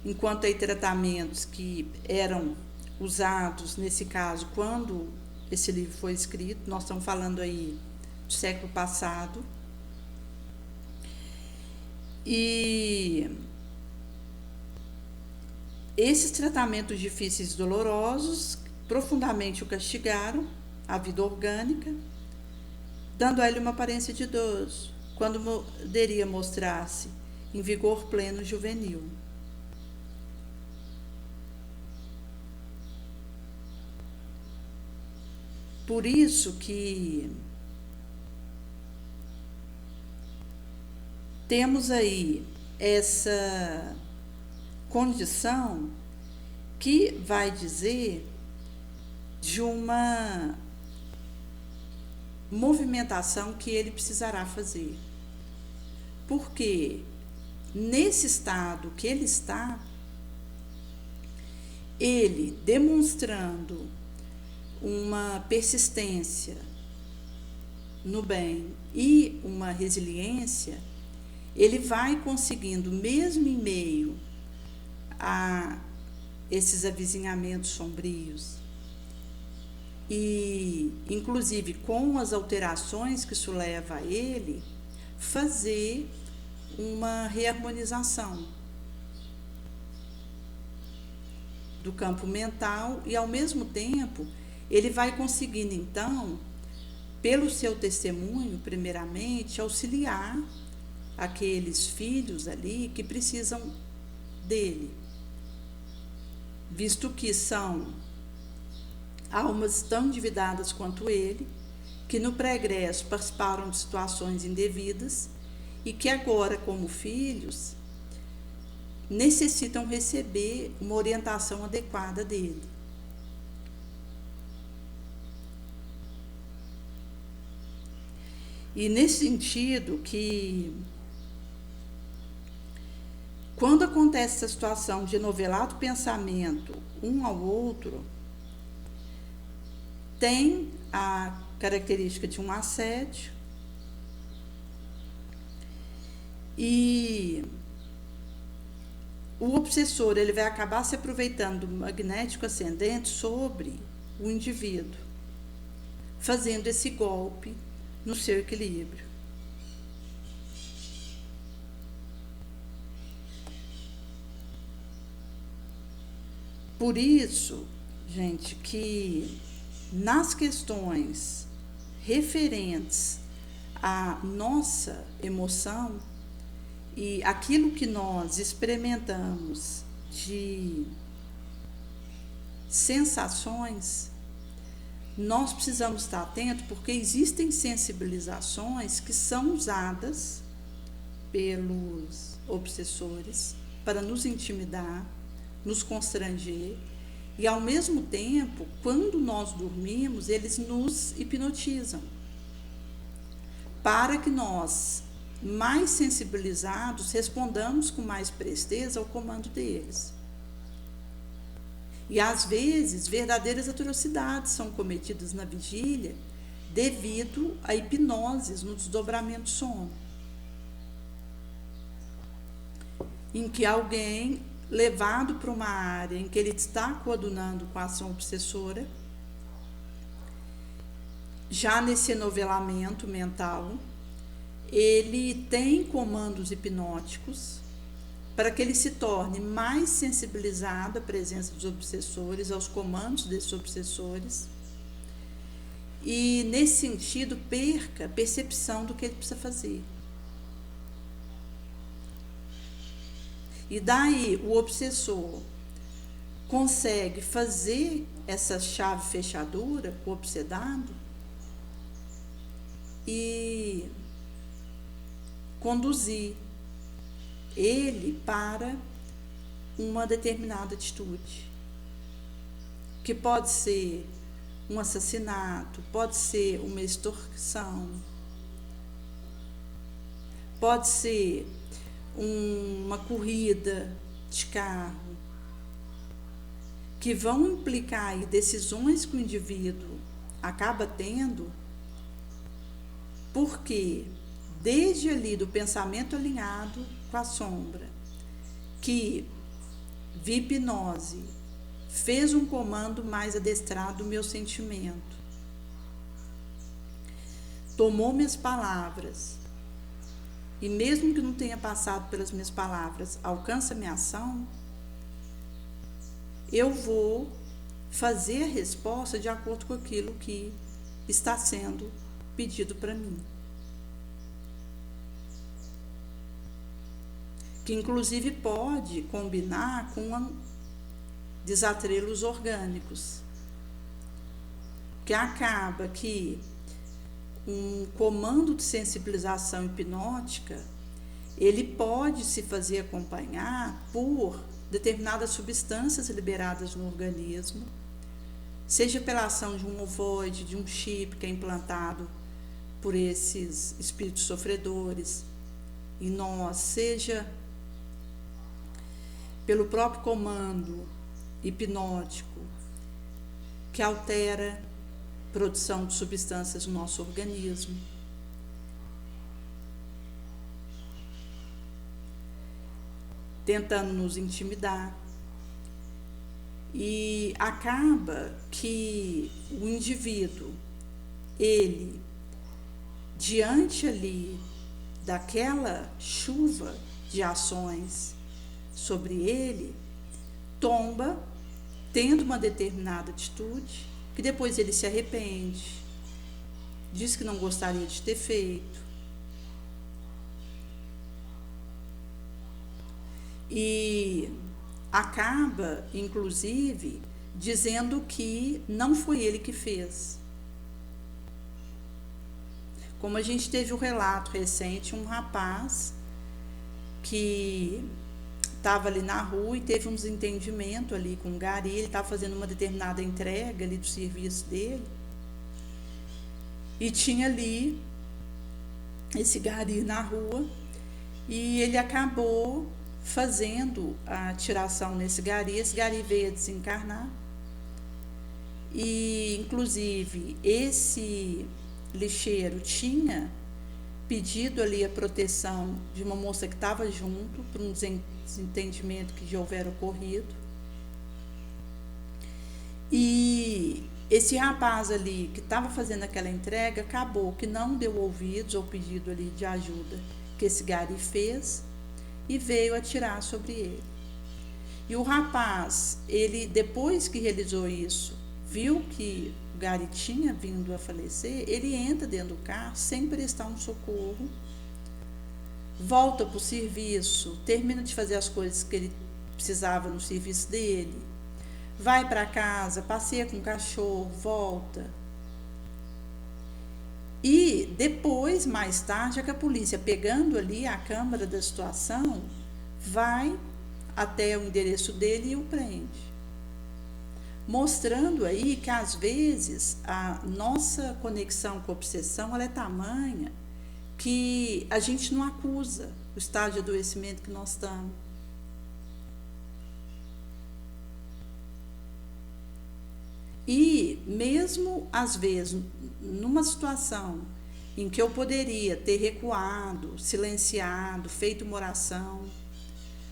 Speaker 1: enquanto aí tratamentos que eram usados, nesse caso, quando esse livro foi escrito, nós estamos falando aí do século passado, e esses tratamentos difíceis e dolorosos profundamente o castigaram, a vida orgânica, dando a ele uma aparência de idoso, quando poderia mostrar-se em vigor pleno juvenil. Por isso que temos aí essa condição que vai dizer de uma movimentação que ele precisará fazer. Porque nesse estado que ele está, ele demonstrando uma persistência no bem e uma resiliência, ele vai conseguindo, mesmo em meio a esses avizinhamentos sombrios, e inclusive com as alterações que isso leva a ele, fazer uma reharmonização do campo mental, e ao mesmo tempo ele vai conseguindo então, pelo seu testemunho, primeiramente, auxiliar aqueles filhos ali que precisam dele, visto que são almas tão endividadas quanto ele, que no pregresso participaram de situações indevidas e que agora, como filhos, necessitam receber uma orientação adequada dele. E nesse sentido que, quando acontece essa situação de novelado pensamento um ao outro, tem a característica de um assédio, e o obsessor ele vai acabar se aproveitando do magnético ascendente sobre o indivíduo, fazendo esse golpe no seu equilíbrio. Por isso, gente, que nas questões referentes à nossa emoção e aquilo que nós experimentamos de sensações, nós precisamos estar atentos, porque existem sensibilizações que são usadas pelos obsessores para nos intimidar, nos constranger, e ao mesmo tempo, quando nós dormimos, eles nos hipnotizam, para que nós mais sensibilizados, respondamos com mais presteza ao comando deles. E às vezes, verdadeiras atrocidades são cometidas na vigília devido a hipnoses no desdobramento do sono, em que alguém, levado para uma área em que ele está coadunando com a ação obsessora, já nesse enovelamento mental, ele tem comandos hipnóticos para que ele se torne mais sensibilizado à presença dos obsessores, aos comandos desses obsessores, e nesse sentido perca a percepção do que ele precisa fazer. E daí o obsessor consegue fazer essa chave fechadura, o obsedado, e conduzir ele para uma determinada atitude, que pode ser um assassinato, pode ser uma extorsão, pode ser uma corrida de carro, que vão implicar aí decisões que o indivíduo acaba tendo, porque desde ali do pensamento alinhado com a sombra, que via hipnose, fez um comando mais adestrado do meu sentimento, tomou minhas palavras, e mesmo que não tenha passado pelas minhas palavras, alcança minha ação, eu vou fazer a resposta de acordo com aquilo que está sendo pedido para mim. Que inclusive pode combinar com desatrelos orgânicos, que acaba que um comando de sensibilização hipnótica, ele pode se fazer acompanhar por determinadas substâncias liberadas no organismo, seja pela ação de um ovoide, de um chip que é implantado por esses espíritos sofredores em nós, seja pelo próprio comando hipnótico que altera a produção de substâncias no nosso organismo. Tentando nos intimidar. E acaba que o indivíduo, ele, diante ali daquela chuva de ações sobre ele, tomba, tendo uma determinada atitude, que depois ele se arrepende, diz que não gostaria de ter feito. E acaba, inclusive, dizendo que não foi ele que fez. Como a gente teve um relato recente, um rapaz que estava ali na rua e teve um desentendimento ali com o gari, ele estava fazendo uma determinada entrega ali do serviço dele, e tinha ali esse gari na rua, e ele acabou fazendo a tiração nesse gari, esse gari veio a desencarnar, e inclusive esse lixeiro tinha pedido ali a proteção de uma moça que estava junto, por um desentendimento que já houvera ocorrido. E esse rapaz ali que estava fazendo aquela entrega, acabou que não deu ouvidos ao pedido ali de ajuda que esse gari fez e veio atirar sobre ele. E o rapaz, ele, depois que realizou isso, viu que o gari tinha vindo a falecer, ele entra dentro do carro sem prestar um socorro, volta para o serviço, termina de fazer as coisas que ele precisava no serviço dele, vai para casa, passeia com o cachorro, volta. E depois, mais tarde, é que a polícia, pegando ali a câmera da situação, vai até o endereço dele e o prende. Mostrando aí que, às vezes, a nossa conexão com a obsessão ela é tamanha que a gente não acusa o estado de adoecimento que nós estamos. E mesmo às vezes, numa situação em que eu poderia ter recuado, silenciado, feito uma oração,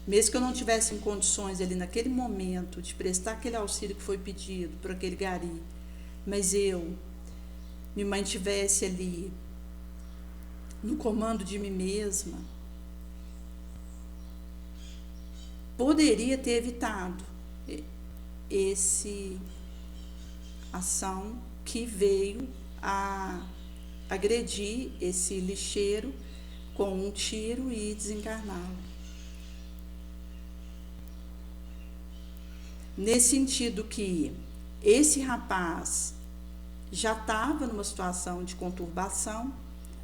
Speaker 1: mesmo que eu não tivesse em condições ali naquele momento de prestar aquele auxílio que foi pedido por aquele gari, mas eu me mantivesse ali no comando de mim mesma, poderia ter evitado esse ação que veio a agredir esse lixeiro com um tiro e desencarná-lo. Nesse sentido que esse rapaz já estava numa situação de conturbação,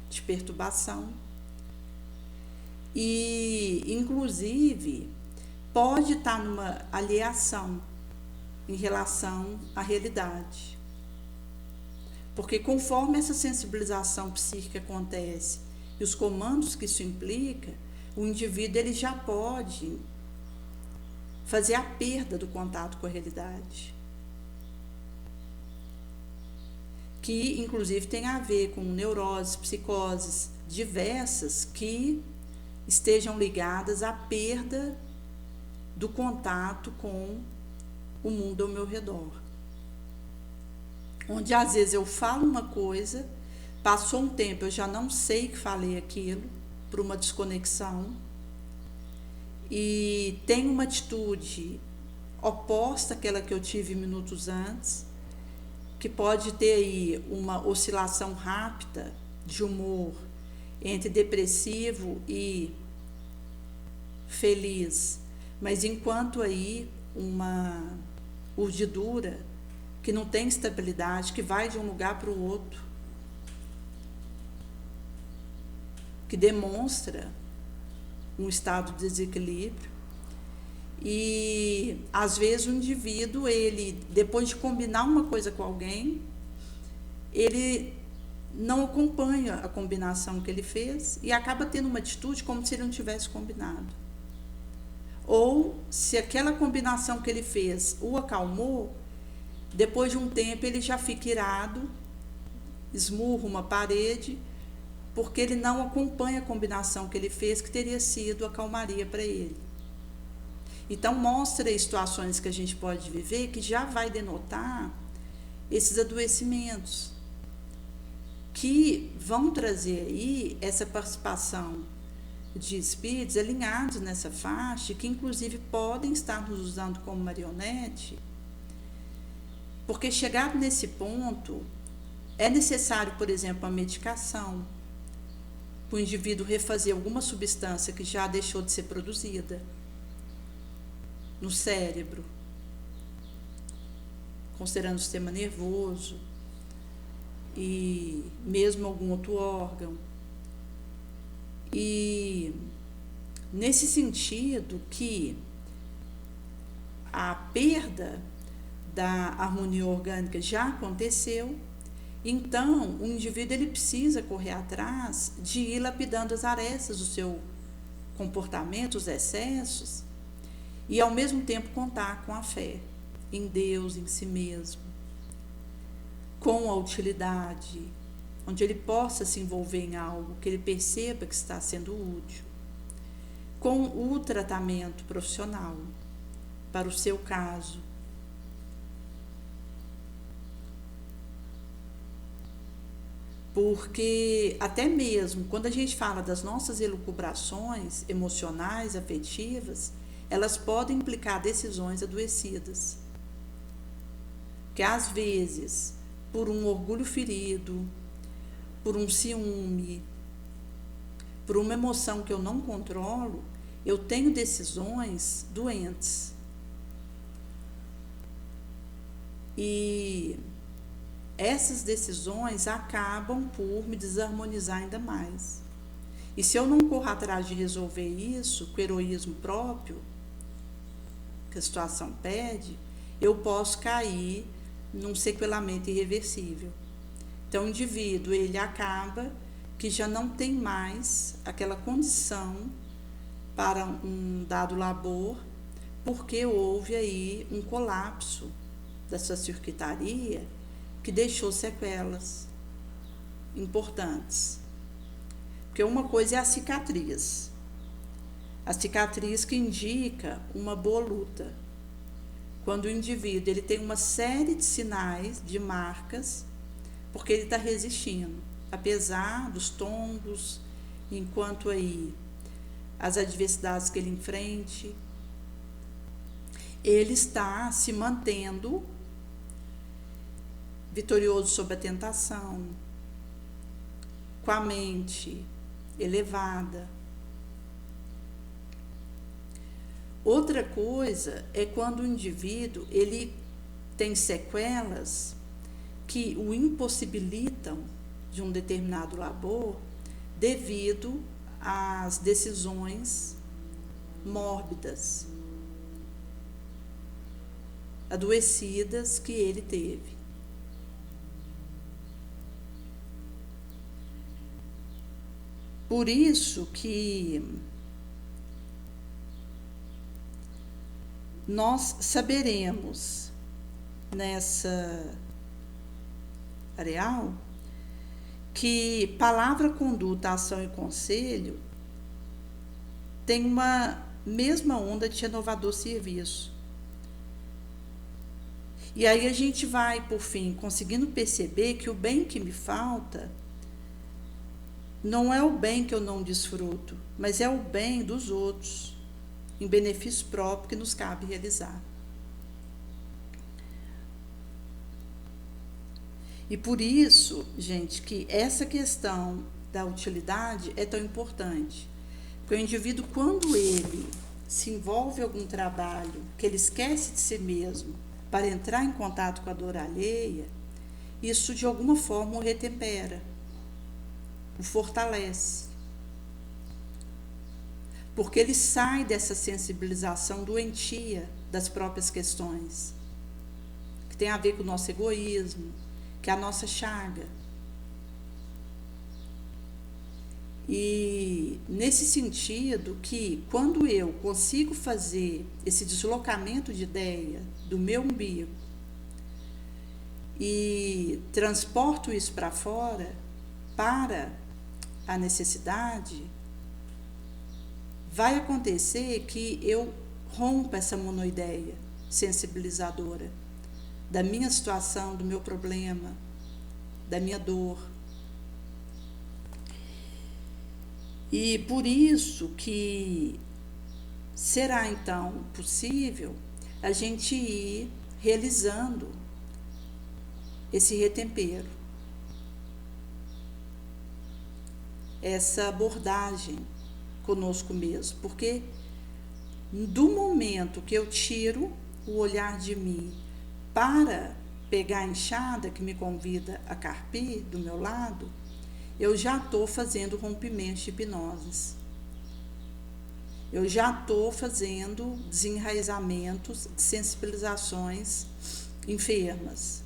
Speaker 1: de perturbação, e inclusive pode estar numa alienação em relação à realidade. Porque conforme essa sensibilização psíquica acontece e os comandos que isso implica, o indivíduo ele já pode fazer a perda do contato com a realidade. Que inclusive tem a ver com neuroses, psicoses diversas que estejam ligadas à perda do contato com o mundo ao meu redor. Onde às vezes eu falo uma coisa, passou um tempo, eu já não sei que falei aquilo, por uma desconexão, e tenho uma atitude oposta àquela que eu tive minutos antes, que pode ter aí uma oscilação rápida de humor entre depressivo e feliz, mas enquanto aí uma urdidura que não tem estabilidade, que vai de um lugar para o outro, que demonstra um estado de desequilíbrio. E às vezes o indivíduo, ele, depois de combinar uma coisa com alguém, ele não acompanha a combinação que ele fez e acaba tendo uma atitude como se ele não tivesse combinado. Ou se aquela combinação que ele fez o acalmou, depois de um tempo ele já fica irado, esmurra uma parede, porque ele não acompanha a combinação que ele fez, que teria sido a calmaria para ele. Então mostra aí situações que a gente pode viver que já vai denotar esses adoecimentos, que vão trazer aí essa participação de espíritos alinhados nessa faixa, que inclusive podem estar nos usando como marionete, porque chegado nesse ponto, é necessário, por exemplo, a medicação, para o indivíduo refazer alguma substância que já deixou de ser produzida no cérebro, considerando o sistema nervoso e mesmo algum outro órgão. E nesse sentido que a perda da harmonia orgânica já aconteceu, então o indivíduo ele precisa correr atrás de ir lapidando as arestas do seu comportamento, os excessos, e ao mesmo tempo contar com a fé em Deus, em si mesmo, com a utilidade, onde ele possa se envolver em algo que ele perceba que está sendo útil, com o tratamento profissional para o seu caso. Porque até mesmo quando a gente fala das nossas elucubrações emocionais, afetivas, elas podem implicar decisões adoecidas. Que às vezes, por um orgulho ferido, por um ciúme, por uma emoção que eu não controlo, eu tenho decisões doentes. E essas decisões acabam por me desarmonizar ainda mais. E se eu não corro atrás de resolver isso com o heroísmo próprio, que a situação pede, eu posso cair num sequelamento irreversível. Então, o indivíduo, ele acaba que já não tem mais aquela condição para um dado labor, porque houve aí um colapso da sua circuitaria que deixou sequelas importantes. Porque uma coisa é a cicatriz que indica uma boa luta. Quando o indivíduo ele tem uma série de sinais, de marcas, porque ele está resistindo, apesar dos tombos, enquanto aí as adversidades que ele enfrente, ele está se mantendo vitorioso sobre a tentação, com a mente elevada. Outra coisa é quando o indivíduo ele tem sequelas que o impossibilitam de um determinado labor devido às decisões mórbidas, adoecidas que ele teve. Por isso que nós saberemos nessa areal que palavra, conduta, ação e conselho tem uma mesma onda de renovador serviço. E aí a gente vai, por fim, conseguindo perceber que o bem que me falta não é o bem que eu não desfruto, mas é o bem dos outros, em benefício próprio que nos cabe realizar. E por isso, gente, que essa questão da utilidade é tão importante. Porque o indivíduo, quando ele se envolve em algum trabalho, que ele esquece de si mesmo para entrar em contato com a dor alheia, isso de alguma forma o retempera, o fortalece. Porque ele sai dessa sensibilização doentia das próprias questões, que tem a ver com o nosso egoísmo, que é a nossa chaga. E nesse sentido que quando eu consigo fazer esse deslocamento de ideia do meu umbigo e transporto isso para fora, para a necessidade, vai acontecer que eu rompa essa monoideia sensibilizadora da minha situação, do meu problema, da minha dor. E por isso que será então possível a gente ir realizando esse retempero, essa abordagem conosco mesmo, porque do momento que eu tiro o olhar de mim para pegar a enxada que me convida a carpir do meu lado, eu já estou fazendo rompimentos de hipnoses. Eu já estou fazendo desenraizamentos de sensibilizações enfermas.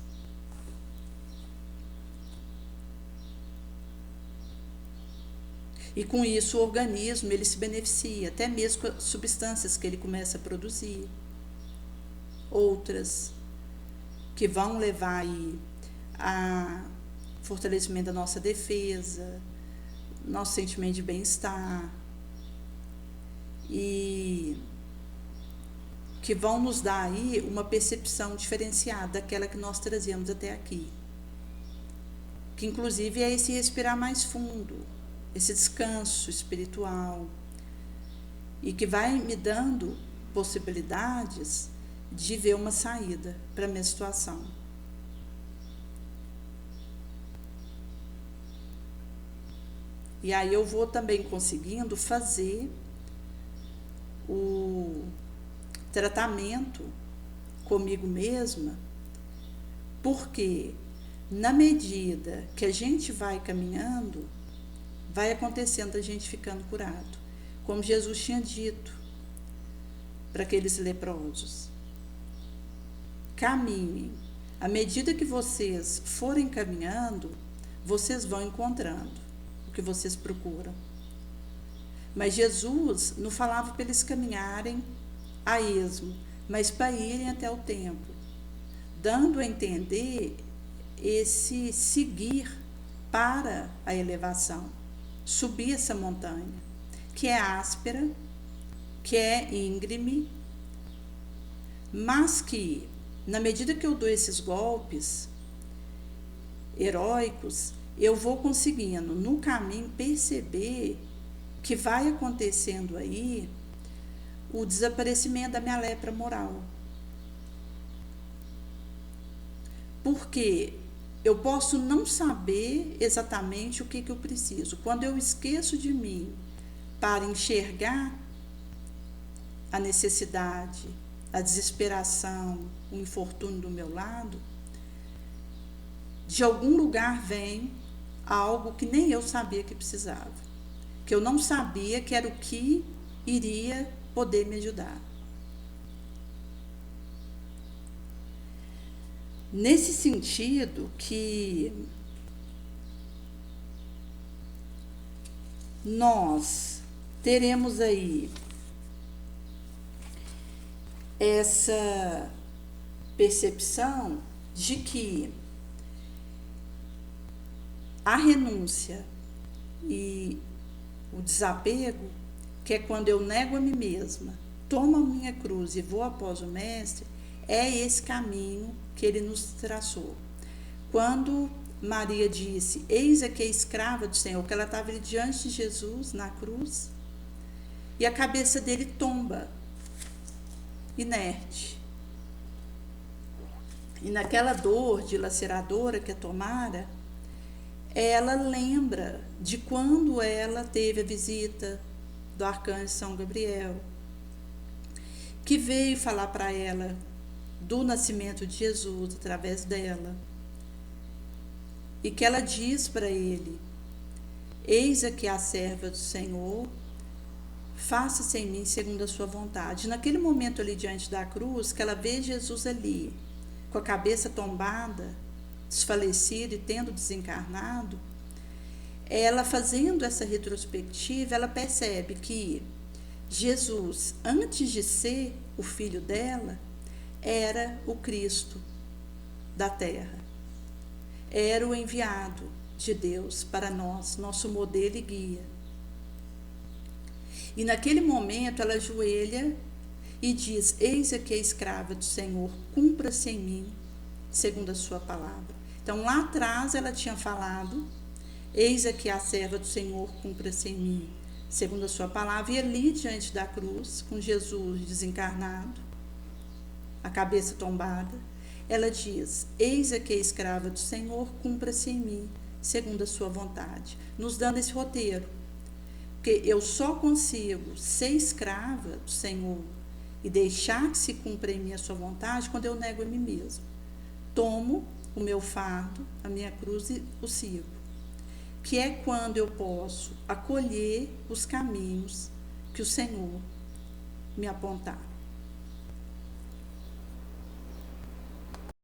Speaker 1: E com isso o organismo ele se beneficia, até mesmo com as substâncias que ele começa a produzir. Outras que vão levar aí a fortalecimento da nossa defesa, nosso sentimento de bem-estar, e que vão nos dar aí uma percepção diferenciada daquela que nós trazíamos até aqui, que inclusive é esse respirar mais fundo, esse descanso espiritual, e que vai me dando possibilidades de ver uma saída para a minha situação. E aí eu vou também conseguindo fazer o tratamento comigo mesma, porque na medida que a gente vai caminhando, vai acontecendo a gente ficando curado. Como Jesus tinha dito para aqueles leprosos: caminhem. À medida que vocês forem caminhando, vocês vão encontrando. O que vocês procuram. Mas Jesus não falava para eles caminharem a esmo, mas para irem até o templo, dando a entender esse seguir para a elevação, subir essa montanha, que é áspera, que é íngreme, mas que, na medida que eu dou esses golpes heróicos, eu vou conseguindo, no caminho, perceber que vai acontecendo aí o desaparecimento da minha lepra moral. Porque eu posso não saber exatamente o que eu preciso. Quando eu esqueço de mim para enxergar a necessidade, a desesperação, o infortúnio do meu lado, de algum lugar vem algo que nem eu sabia que precisava, que eu não sabia que era o que iria poder me ajudar. Nesse sentido que nós teremos aí essa percepção de que a renúncia e o desapego, que é quando eu nego a mim mesma, tomo a minha cruz e vou após o Mestre, é esse caminho que ele nos traçou. Quando Maria disse, eis aqui a escrava do Senhor, que ela estava ali diante de Jesus na cruz, e a cabeça dele tomba, inerte. E naquela dor dilaceradora que a tomara, ela lembra de quando ela teve a visita do arcanjo São Gabriel, que veio falar para ela do nascimento de Jesus através dela, e que ela diz para ele, eis aqui a serva do Senhor, faça-se em mim segundo a sua vontade. Naquele momento ali diante da cruz, que ela vê Jesus ali, com a cabeça tombada, desfalecida e tendo desencarnado, ela fazendo essa retrospectiva, ela percebe que Jesus, antes de ser o filho dela, era o Cristo da terra, era o enviado de Deus para nós, nosso modelo e guia. E naquele momento ela ajoelha e diz, eis aqui a escrava do Senhor, cumpra-se em mim segundo a sua palavra. Então lá atrás ela tinha falado, eis aqui a serva do Senhor, cumpra-se em mim segundo a sua palavra, e ali diante da cruz, com Jesus desencarnado, a cabeça tombada, ela diz, eis aqui a escrava do Senhor, cumpra-se em mim segundo a sua vontade, nos dando esse roteiro, porque eu só consigo ser escrava do Senhor e deixar que se cumpra em mim a sua vontade quando eu nego a mim mesmo, tomo o meu fardo, a minha cruz e o sigo, que é quando eu posso acolher os caminhos que o Senhor me apontar.